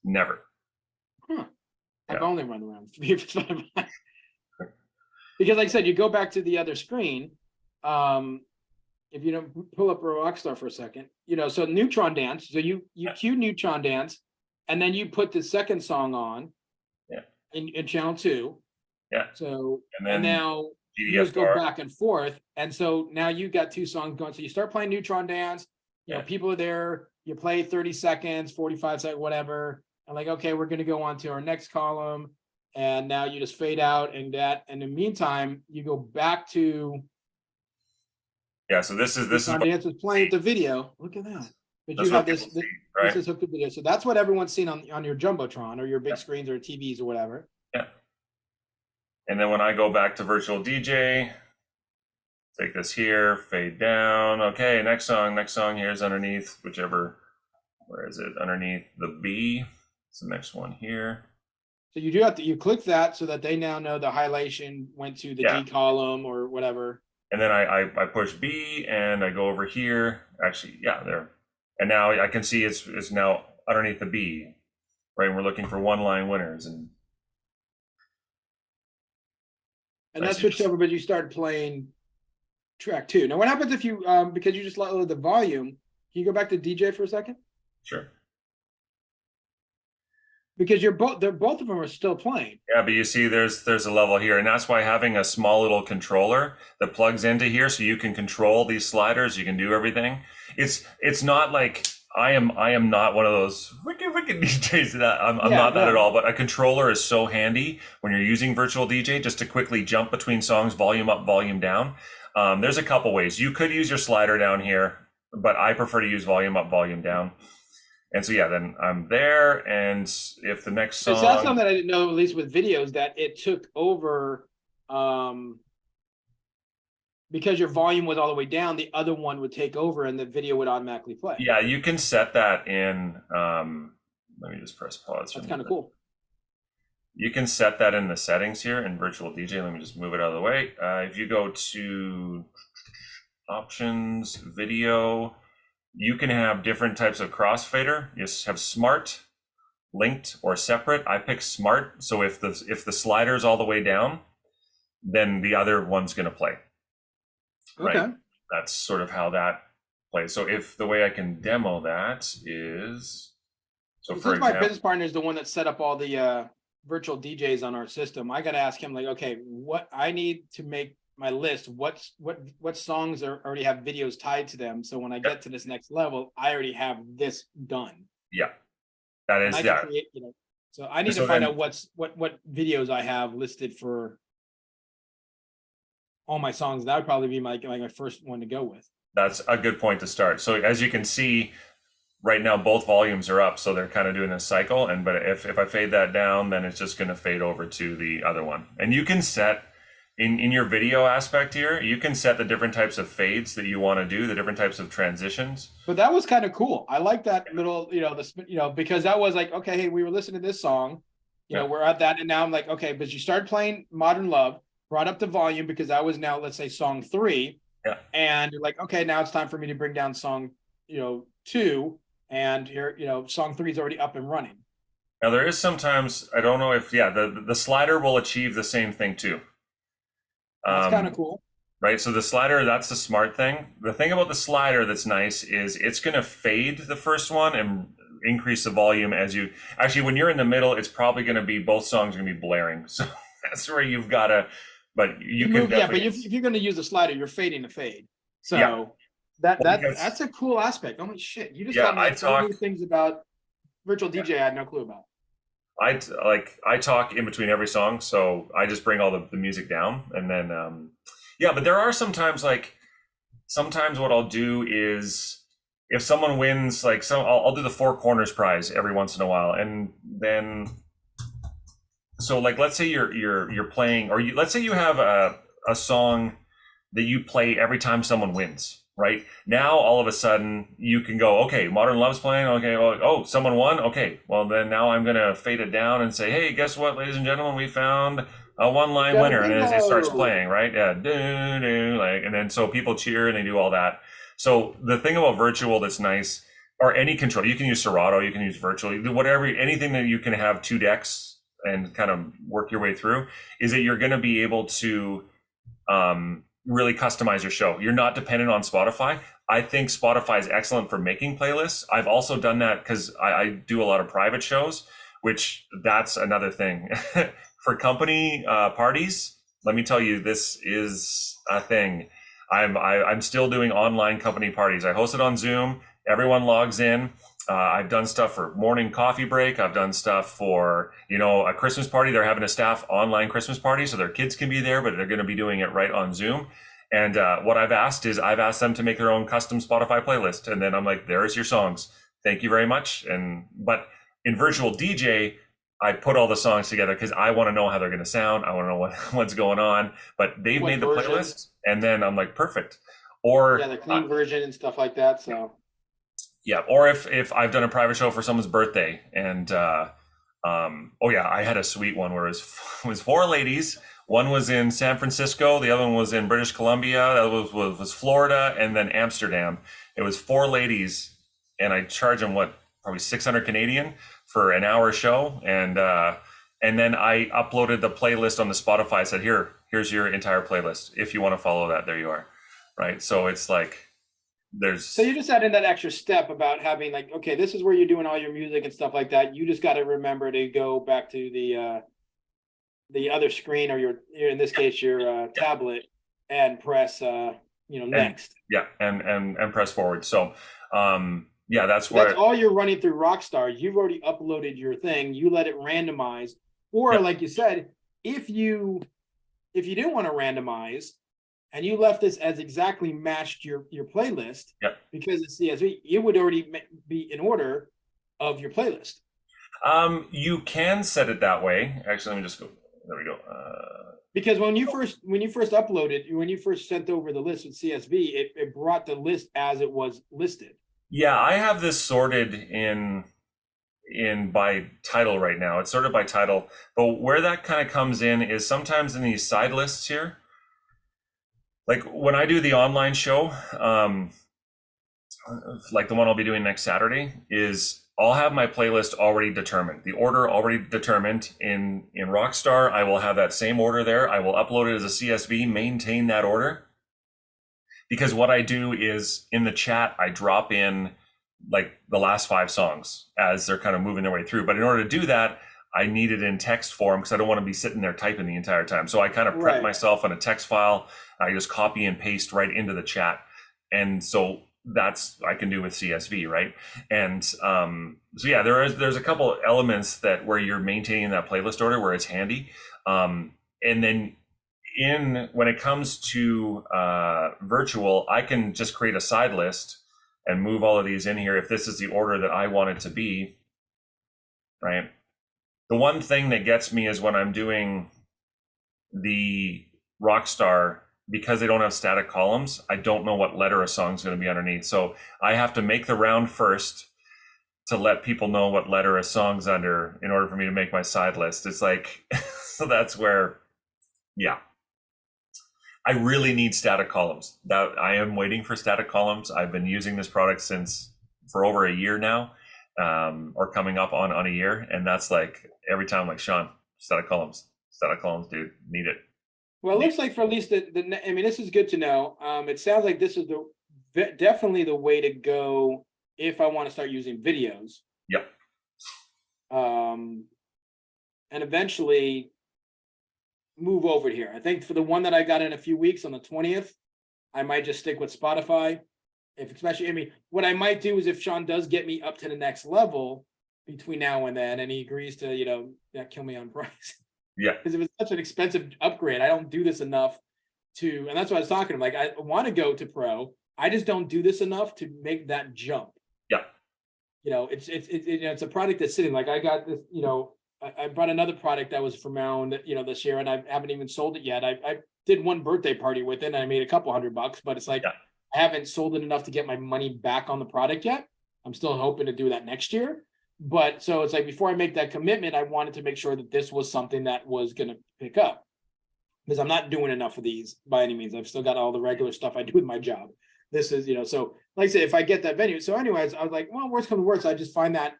Never. I've only run around via Spotify. Because like I said, you go back to the other screen. If you don't pull up Rockstar for a second, you know, so Neutron Dance. So you cue Neutron Dance, and then you put the second song on in channel 2. Yeah. So and now you just go back and forth. And so now you got 2 songs going. So you start playing Neutron Dance, you know, people are there, you play 30 seconds, 45 seconds, whatever. And like, okay, we're going to go on to our next column. And now you just fade out and that. And in the meantime, you go back to. Yeah. So this is Dance was playing the video. Look at that. But you have this is hooked to video. So that's what everyone's seen on your Jumbotron or your big screens or TVs or whatever. Yeah. And then when I go back to virtual DJ, take this here, fade down. Okay, next song here's underneath, whichever, where is it? Underneath the B. It's the next one here. So you do have to, you click that so that they now know the highlightation went to the G column or whatever. And then I push B and I go over here. Actually, there. And now I can see it's now underneath the B, right? And we're looking for one line winners. And that switched over, but you started playing track 2. Now, what happens if you, because you just lowered the volume, can you go back to DJ for a second? Sure. Because both of them are still playing. Yeah, but you see there's a level here, and that's why having a small little controller that plugs into here so you can control these sliders, you can do everything. It's not like I am not one of those wicked DJs. I'm not that at all, but a controller is so handy when you're using virtual DJ just to quickly jump between songs, volume up, volume down. There's a couple ways. You could use your slider down here, but I prefer to use volume up, volume down. And so, then I'm there. And if the next song. So that's something that I didn't know, at least with videos, that it took over the because your volume was all the way down, the other one would take over and the video would automatically play. Yeah, you can set that in. Let me just press pause. That's kind of cool. You can set that in the settings here in Virtual DJ. Let me just move it out of the way. If you go to options, video, you can have different types of crossfader. You just have smart, linked, or separate. I pick smart. So if the slider's all the way down, then the other one's going to play. Okay. Right? That's sort of how that plays. So if the way I can demo that is, so for Since my example, business partner is the one that set up all the virtual DJs on our system, I got to ask him like, okay, what I need to make my list, what songs already have videos tied to them, so when I get to this next level, I already have this done. Yeah, that is, yeah. Create, so I need to find out what videos I have listed for all my songs. That would probably be my first one to go with. That's a good point to start. So as you can see, right now both volumes are up, so they're kind of doing a cycle. But if I fade that down, then it's just going to fade over to the other one. And you can set in your video aspect here, you can set the different types of fades that you want to do, the different types of transitions. But that was kind of cool. I like that little, because that was like, okay, hey, we were listening to this song, we're at that, and now I'm like, okay, but you started playing Modern Love, brought up the volume because I was now, let's say, song 3, and you're like, okay, now it's time for me to bring down song, 2, and here, song 3 is already up and running. Now there is sometimes, I don't know if, the slider will achieve the same thing too. That's kind of cool. Right, so the slider, that's the smart thing. The thing about the slider that's nice is it's going to fade the first one and increase the volume as you, actually when you're in the middle, it's probably going to be, both songs are going to be blaring. So that's where you've got to, but you can definitely. Yeah, but if you're going to use the slider, you're fading the fade. So that's a cool aspect. Holy shit, you just taught me so many things about virtual DJ I had no clue about. I talk in between every song, so I just bring all the music down, and then but there are sometimes what I'll do is if someone wins, I'll do the Four Corners prize every once in a while, and then so let's say you're playing, or let's say you have a song that you play every time someone wins. Right now, all of a sudden you can go, okay, Modern Love's playing. Okay, well, oh, someone won. Okay, well then now I'm gonna fade it down and say, hey, guess what, ladies and gentlemen, we found a one-line winner, and as it starts playing, right? Yeah, and then so people cheer and they do all that. So the thing about virtual that's nice, or any control, you can use Serato, you can use virtual, whatever, anything that you can have 2 decks and kind of work your way through, is that you're going to be able to really customize your show. You're not dependent on Spotify. I think Spotify is excellent for making playlists. I've also done that because I do a lot of private shows, which that's another thing. For company parties, let me tell you, this is a thing. I'm still doing online company parties. I host it on Zoom. Everyone logs in. I've done stuff for morning coffee break. I've done stuff for, a Christmas party. They're having a staff online Christmas party, so their kids can be there, but they're going to be doing it right on Zoom. And what I've asked them to make their own custom Spotify playlist. And then I'm like, there's your songs. Thank you very much. But in virtual DJ, I put all the songs together because I want to know how they're going to sound. I want to know what's going on. But they've made the playlist, and then I'm like, perfect. Or the clean version and stuff like that. So. Yeah, or if I've done a private show for someone's birthday, and I had a sweet one where it was 4 ladies. One was in San Francisco, the other one was in British Columbia, the other was Florida, and then Amsterdam. It was 4 ladies, and I charge them probably 600 Canadian for an hour show, and then I uploaded the playlist on the Spotify. I said, here's your entire playlist. If you want to follow that, there you are, right? So it's like. So you just add in that extra step about having okay, this is where you're doing all your music and stuff like that. You just got to remember to go back to the other screen, or your in this case your tablet, and press next. And press forward. So that's where that's all you're running through Rockstar. You've already uploaded your thing. You let it randomize, or like you said, if you didn't want to randomize, and you left this as exactly matched your playlist, because it's CSV, it would already be in order of your playlist. You can set it that way. Actually, let me just go. There we go. Because when you first uploaded, when you first sent over the list with CSV, it brought the list as it was listed. Yeah, I have this sorted in by title right now. It's sorted by title, but where that kind of comes in is sometimes in these side lists here. Like when I do the online show, like the one I'll be doing next Saturday, is I'll have my playlist already determined, the order already determined in Rockstar. I will have that same order there. I will upload it as a CSV, maintain that order. Because what I do is in the chat, I drop in like the last 5 songs as they're kind of moving their way through. But in order to do that, I need it in text form because I don't want to be sitting there typing the entire time. So I kind of prep myself on a text file. I just copy and paste right into the chat. And so that's I can do with CSV, right? And so yeah, there's a couple elements that where you're maintaining that playlist order where it's handy. And then when it comes to virtual, I can just create a side list and move all of these in here if this is the order that I want it to be, right? The one thing that gets me is when I'm doing the Rockstar, because they don't have static columns, I don't know what letter a song is going to be underneath. So I have to make the round first to let people know what letter a song's under in order for me to make my side list. It's like, so that's where, yeah. I really need static columns. That I am waiting for static columns. I've been using this product for over a year now, or coming up on a year. And that's like every time, like, Sean, static columns, dude, need it. Well, it looks like for at least I mean, this is good to know. It sounds like this is definitely the way to go if I want to start using videos. Yep. And eventually move over here. I think for the one that I got in a few weeks on the 20th, I might just stick with Spotify. Especially, I mean, what I might do is if Sean does get me up to the next level between now and then, and he agrees to, not kill me on price. Yeah. Because if it's such an expensive upgrade, I don't do this enough and that's what I was talking about. Like, I want to go to pro. I just don't do this enough to make that jump. Yeah. It's a product that's sitting, like I got this, I bought another product that was from around, this year, and I haven't even sold it yet. I did one birthday party with it and I made a couple $100, but it's like, I haven't sold it enough to get my money back on the product yet. I'm still hoping to do that next year. But so it's like, before I make that commitment, I wanted to make sure that this was something that was going to pick up, because I'm not doing enough of these by any means. I've still got all the regular stuff I do with my job. This is, so like I said, if I get that venue. So anyways, I was like, well, worst comes to worst, I just find that,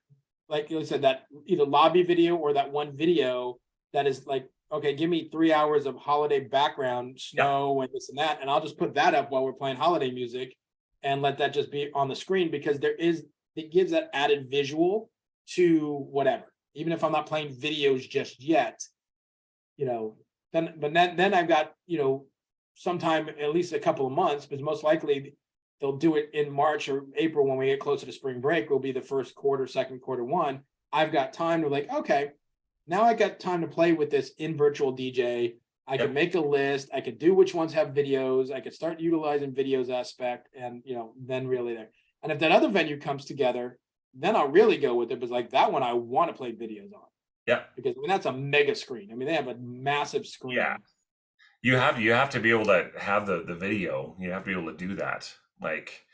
like you said, that either lobby video or that one video that is like, okay, give me 3 hours of holiday background, snow and this and that. And I'll just put that up while we're playing holiday music and let that just be on the screen, because it gives that added visual to whatever, even if I'm not playing videos just yet, then I've got, sometime, at least a couple of months, because most likely they'll do it in March or April when we get closer to spring break, will be the first quarter, second quarter one. I've got time to like, okay, now I got time to play with this in virtual DJ. I can make a list. I could do which ones have videos. I could start utilizing videos aspect, and, then really there. And if that other venue comes together, then I'll really go with it. But like that one, I want to play videos on. Yeah. Because that's a mega screen. I mean, they have a massive screen. Yeah. You have to be able to have the video. You have to be able to do that. Like,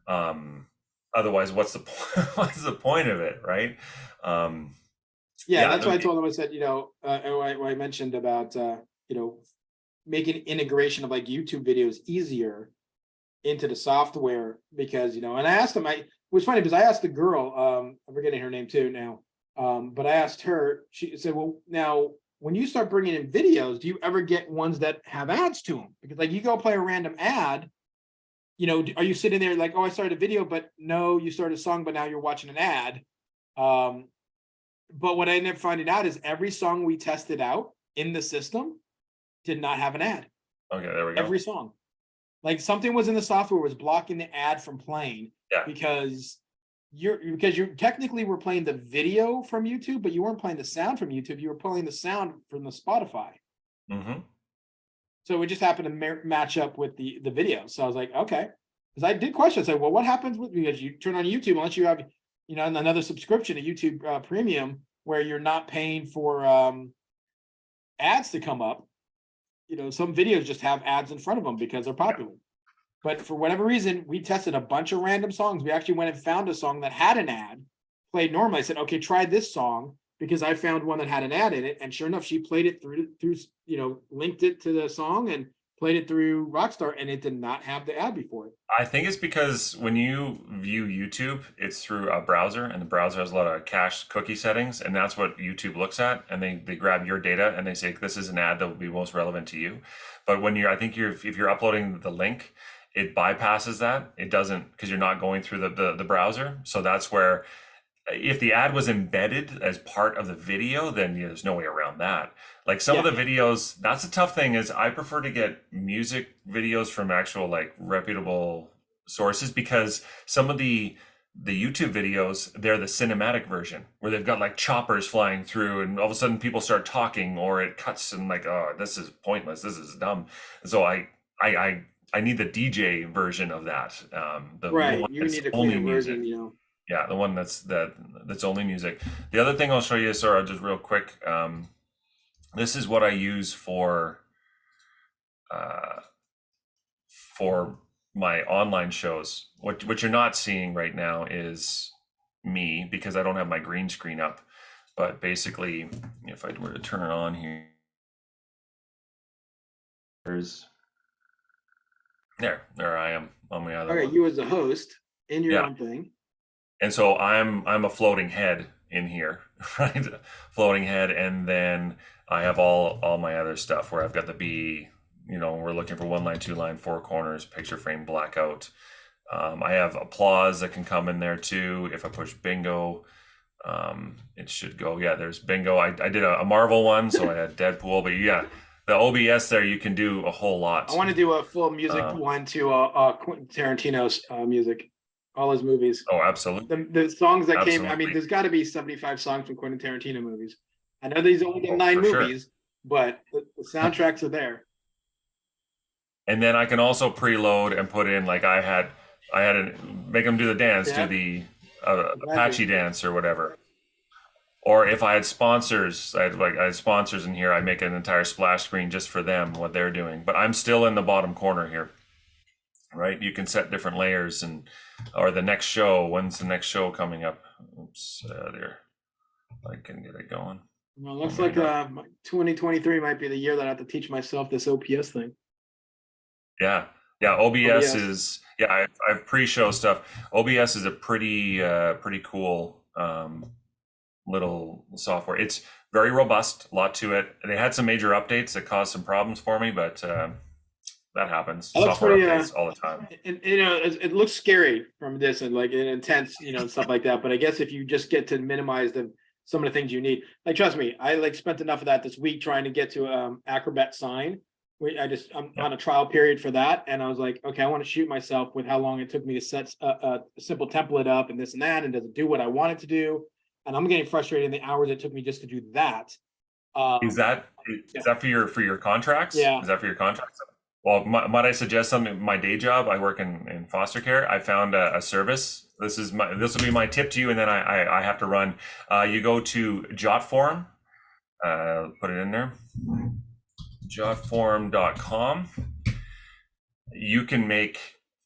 otherwise, what's the point? What's the point of it, right? That's why I told him. I said, I mentioned about making integration of like YouTube videos easier into the software, because and I asked him. It was funny because I asked the girl. I'm forgetting her name too now. But I asked her. She said, "Well, now when you start bringing in videos, do you ever get ones that have ads to them? Because like you go play a random ad." Are you sitting there like, oh, I started a video, but no, you started a song, but now you're watching an ad. But what I ended up finding out is every song we tested out in the system did not have an ad. Okay, there we go. Every song. Like something was in the software was blocking the ad from playing because you technically were playing the video from YouTube, but you weren't playing the sound from YouTube. You were playing the sound from the Spotify. Mm-hmm. So it just happened to match up with the video. So I was like, okay. Because I did question. I said, well, what happens because you turn on YouTube unless you have, another subscription to YouTube Premium where you're not paying for ads to come up. Some videos just have ads in front of them because they're popular. But for whatever reason, we tested a bunch of random songs. We actually went and found a song that had an ad, played normally. I said, okay, try this song because I found one that had an ad in it. And sure enough, she played it through, linked it to the song and played it through Rockstar, and it did not have the ad before it. I think it's because when you view YouTube, it's through a browser, and the browser has a lot of cache cookie settings, and that's what YouTube looks at, and they grab your data and they say this is an ad that will be most relevant to you. But when if you're uploading the link, it bypasses that. It doesn't, because you're not going through the browser. So that's where, if the ad was embedded as part of the video, then there's no way around that. Like some of the videos, that's a tough thing, is I prefer to get music videos from actual like reputable sources, because some of the YouTube videos, they're the cinematic version where they've got like choppers flying through and all of a sudden people start talking, or it cuts and like, oh, this is pointless, this is dumb. So I need the DJ version of that. You need a clean version, Yeah, the one that's only music. The other thing I'll show you, Sora, just real quick. This is what I use for my online shows. What you're not seeing right now is me, because I don't have my green screen up. But basically, if I were to turn it on here, there I am on my other. All right, one. you as a host in your own thing. And so I'm a floating head in here, right? Floating head, and then I have all my other stuff where I've got the B, we're looking for 1 line, 2 line, 4 corners, picture frame, blackout. I have applause that can come in there too. If I push bingo, it should go. Yeah, there's bingo. I did a Marvel one, so I had Deadpool, but yeah, the OBS there, you can do a whole lot. I want to do a full music one to Quentin Tarantino's music, all his movies. Oh, absolutely. The songs that Absolutely. came, I mean, there's got to be 75 songs from Quentin Tarantino movies. I know these only did 9 for sure. movies, but the soundtracks are there. And then I can also preload and put in, like I had to make them do the dance, do the Apache dance or whatever. Or if I had sponsors, I had sponsors in here, I make an entire splash screen just for them, what they're doing. But I'm still in the bottom corner here, right? You can set different layers or the next show. When's the next show coming up? Oops, there. I can get it going. Well, looks like 2023 might be the year that I have to teach myself this OPS thing. Yeah. OBS is, I've pre-show stuff. OBS is a pretty cool little software. It's very robust, a lot to it. They had some major updates that caused some problems for me, but that happens. Software updates all the time. And it looks scary from this and like intense, and stuff like that. But I guess if you just get to minimize some of the things you need, like trust me, I spent enough of that this week trying to get to Acrobat Sign. I'm on a trial period for that, and I was like, okay, I want to shoot myself with how long it took me to set a simple template up and this and that, and does it do what I want it to do? And I'm getting frustrated in the hours it took me just to do that. Is that for your contracts? Yeah. Is that for your contracts? Well, might I suggest something? My day job, I work in foster care. I found a service. This will be my tip to you, and then I have to run. You go to Jotform. Put it in there. Jotform.com. You can make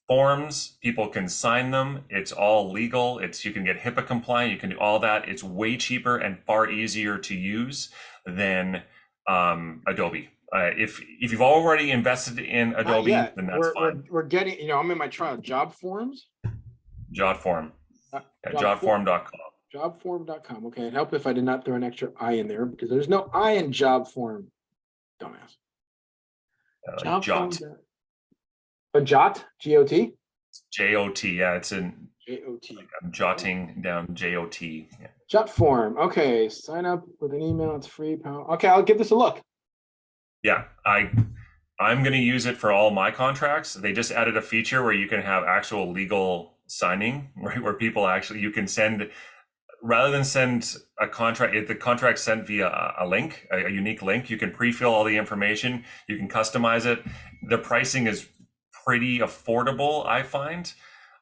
forms, people can sign them, it's all legal, you can get HIPAA compliant, you can do all that. It's way cheaper and far easier to use than Adobe. If you've already invested in Adobe, then that's fine. We're getting, I'm in my trial. Jotform. Jotform. Jotform.com. Jotform.com. Okay, it'd help if I did not throw an extra I in there because there's no I in Jotform. Dumbass. Jot. A Jot? G-O-T? J-O-T, yeah, it's in J-O-T. Like I'm jotting down J-O-T. Yeah. Jotform. Okay, sign up with an email, it's free. Okay, I'll give this a look. Yeah, I'm going to use it for all my contracts. They just added a feature where you can have actual legal signing, right? Where people actually, you can send, rather than send a contract, if the contract's sent via a link, a unique link, you can pre-fill all the information, you can customize it. The pricing is pretty affordable, I find.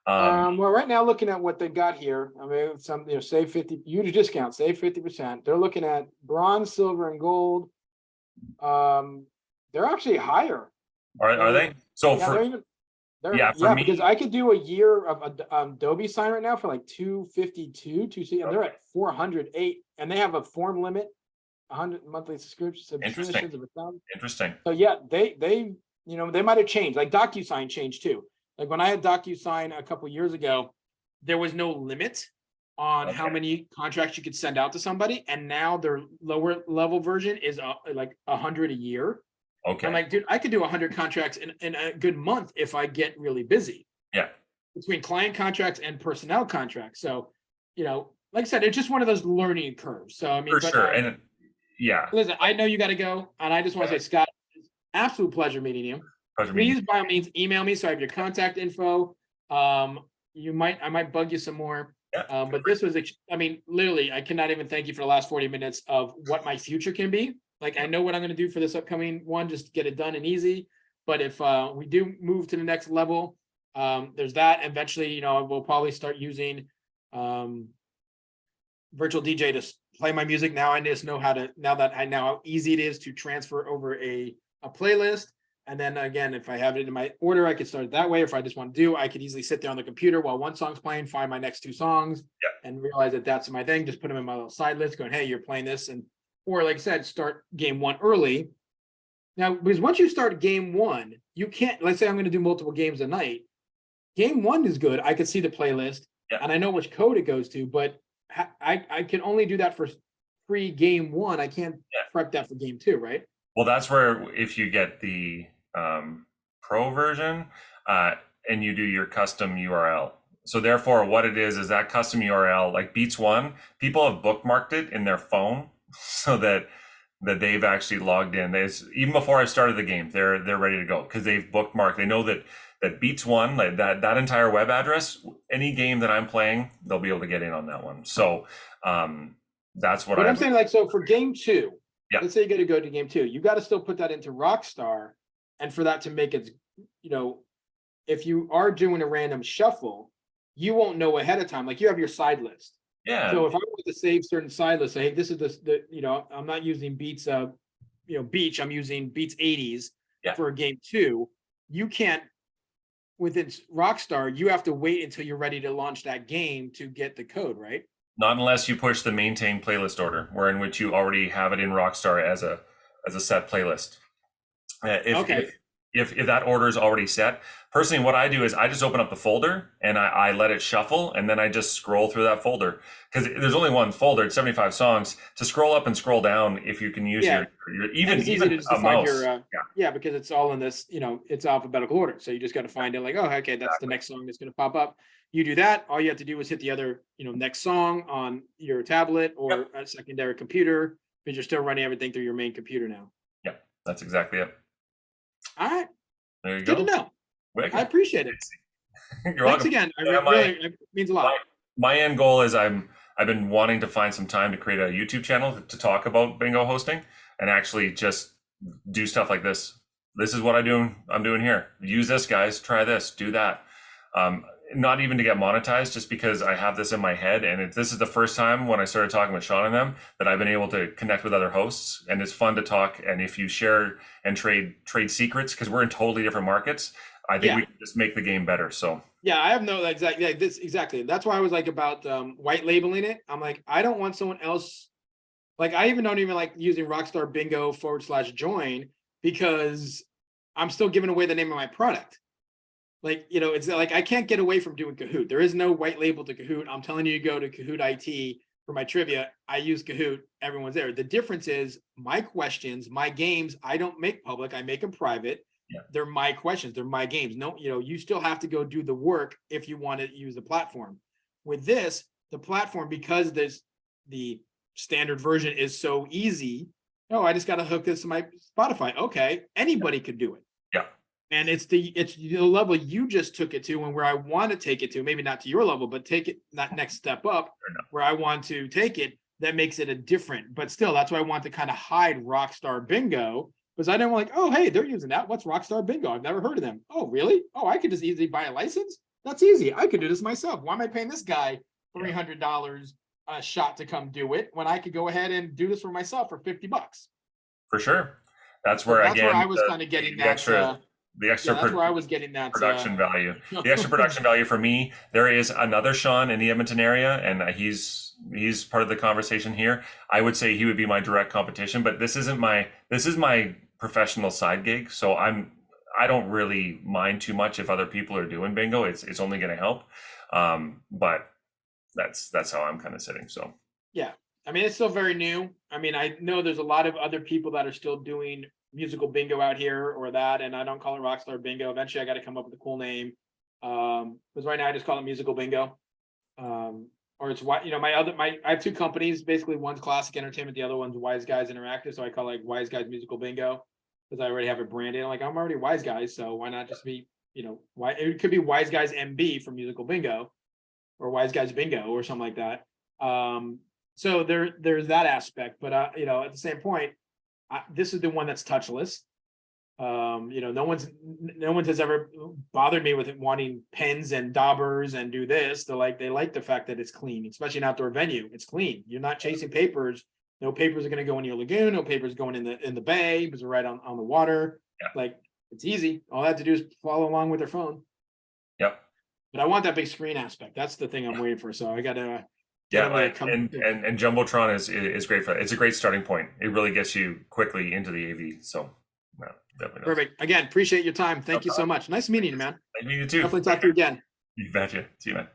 Well, right now, looking at what they got here, I mean, save 50, huge discount, save 50%. They're looking at bronze, silver, and gold. They're actually higher. Are they? So Yeah, for they're even, yeah, for me, because I could do a year of Adobe Sign right now for like 252, 260, and they're at 408, and they have a form limit, 100 monthly subscriptions of Interesting. 1,000. Interesting. So yeah, they they might have changed. Like DocuSign changed too. Like when I had DocuSign a couple years ago, there was no limit on how Okay. many contracts you could send out to somebody, and now their lower level version is like 100 a year. Okay. I'm like, dude, I could do 100 contracts in a good month if I get really busy. Yeah. Between client contracts and personnel contracts. So, like I said, it's just one of those learning curves. So I mean, For sure. And yeah. listen, I know you got to go, and I just want to say, Scott, it's an absolute pleasure meeting you. Pleasure meeting Please, by all means, email me so I have your contact info. I might bug you some more. Yeah. But this was, I mean, literally, I cannot even thank you for the last 40 minutes of what my future can be. Like, I know what I'm going to do for this upcoming one, just get it done and easy. But if we do move to the next level, there's that. Eventually, we'll probably start using virtual DJ to play my music. Now I just know how easy it is to transfer over a playlist. And then again, if I have it in my order, I could start it that way. If I just want to I could easily sit there on the computer while one song's playing, find my next two songs, and realize that that's my thing. Just put them in my little side list, going, "Hey, you're playing this," or like I said, start game one early. Now, because once you start game one, you can't. Let's say I'm going to do multiple games a night. Game one is good. I can see the playlist, and I know which code it goes to, but I can only do that for free game one. I can't prep that for game two, right? Well, that's where if you get the pro version and you do your custom URL. So therefore, what it is that custom URL, like Beats One, people have bookmarked it in their phone so that they've actually logged in. Even before I started the game, they're ready to go because they've bookmarked. They know that Beats One, like that entire web address, any game that I'm playing, they'll be able to get in on that one. So that's what I'm saying. Like, so for game two, yeah. Let's say you got to go to game two, you got to still put that into Rockstar, and for that to make it, if you are doing a random shuffle, you won't know ahead of time. Like you have your side list. Yeah. So if I want to save certain side lists, say, hey, this is the I'm not using Beats, Beach. I'm using Beats 80s for game two. You can't. Within Rockstar, you have to wait until you're ready to launch that game to get the code, right? Not unless you push the maintain playlist order, where in which you already have it in Rockstar as a set playlist. If that order is already set, personally, what I do is I just open up the folder and I let it shuffle, and then I just scroll through that folder because there's only one folder. It's 75 songs. To scroll up and scroll down, if you can use your even a mouse. Because it's all in this, it's alphabetical order. So you just got to find it. Like, oh, okay, that's the next song that's going to pop up. You do that. All you have to do is hit the other, next song on your tablet or a secondary computer, because you're still running everything through your main computer now. Yeah, that's exactly it. All right. There you go. Good to know. I appreciate it. Thanks again. It means a lot. My end goal is I've been wanting to find some time to create a YouTube channel to talk about bingo hosting and actually just do stuff like this. This is what I'm doing here. Use this, guys. Try this. Do that. Not even to get monetized, just because I have this in my head, and this is the first time when I started talking with Sean and them that I've been able to connect with other hosts, and it's fun to talk. And if you share and trade secrets, because we're in totally different markets, I think we can just make the game better. So I have no exactly. That's why I was like about white labeling it. I'm like, I don't want someone else. Like, I don't even like using Rockstar Bingo /join, because I'm still giving away the name of my product. Like, it's like I can't get away from doing Kahoot. There is no white label to Kahoot. I'm telling you to go to Kahoot IT for my trivia. I use Kahoot. Everyone's there. The difference is my questions, my games, I don't make public. I make them private. Yeah. They're my questions. They're my games. No, you still have to go do the work if you want to use the platform. With this, the platform, because the standard version is so easy. I just got to hook this to my Spotify. Okay. Anybody could do it. Yeah. And it's the level you just took it to, and where I want to take it to, maybe not to your level, but take it that next step up where I want to take it. That makes it a different, but still, that's why I want to kind of hide Rockstar Bingo, because I didn't like, oh, hey, they're using that. What's Rockstar Bingo? I've never heard of them. Oh, really? Oh, I could just easily buy a license. That's easy. I could do this myself. Why am I paying this guy $300 a shot to come do it when I could go ahead and do this for myself for $50? For sure. That's where That's again where I was kind of getting the that. extra the extra that's where I was getting that production value. The extra production value for me. There is another Sean in the Edmonton area, and he's part of the conversation here. I would say he would be my direct competition, but this is my professional side gig, so I don't really mind too much if other people are doing bingo. It's only going to help. But that's how I'm kind of sitting. So yeah, I mean, it's still very new. I mean, I know there's a lot of other people that are still doing musical bingo out here or that, and I don't call it Rockstar Bingo. Eventually, I got to come up with a cool name. Because right now I just call it musical bingo. Or it's what, I have two companies. Basically, one's Classic Entertainment, the other one's Wise Guys Interactive. So I call it like Wise Guys Musical Bingo because I already have it branded. I'm like, I'm already Wise Guys, so why not just be, why it could be Wise Guys MB for musical bingo, or Wise Guys Bingo or something like that. So there's that aspect, but at the same point, this is the one that's touchless. No one has ever bothered me with it wanting pens and daubers and do this. They like the fact that it's clean, especially an outdoor venue. It's clean. You're not chasing papers. No papers are going to go in your lagoon. No papers going in the bay because we're right on the water. Yeah. Like, it's easy. All I have to do is follow along with their phone. Yep. But I want that big screen aspect. That's the thing I'm waiting for. So I got to. Yeah, and Jumbotron is great for that. It's a great starting point. It really gets you quickly into the AV. So, yeah, definitely. Perfect. Again, appreciate your time. Thank you so much. Nice meeting you, man. Nice meeting you too. Definitely talk to you again. You betcha. See you, man.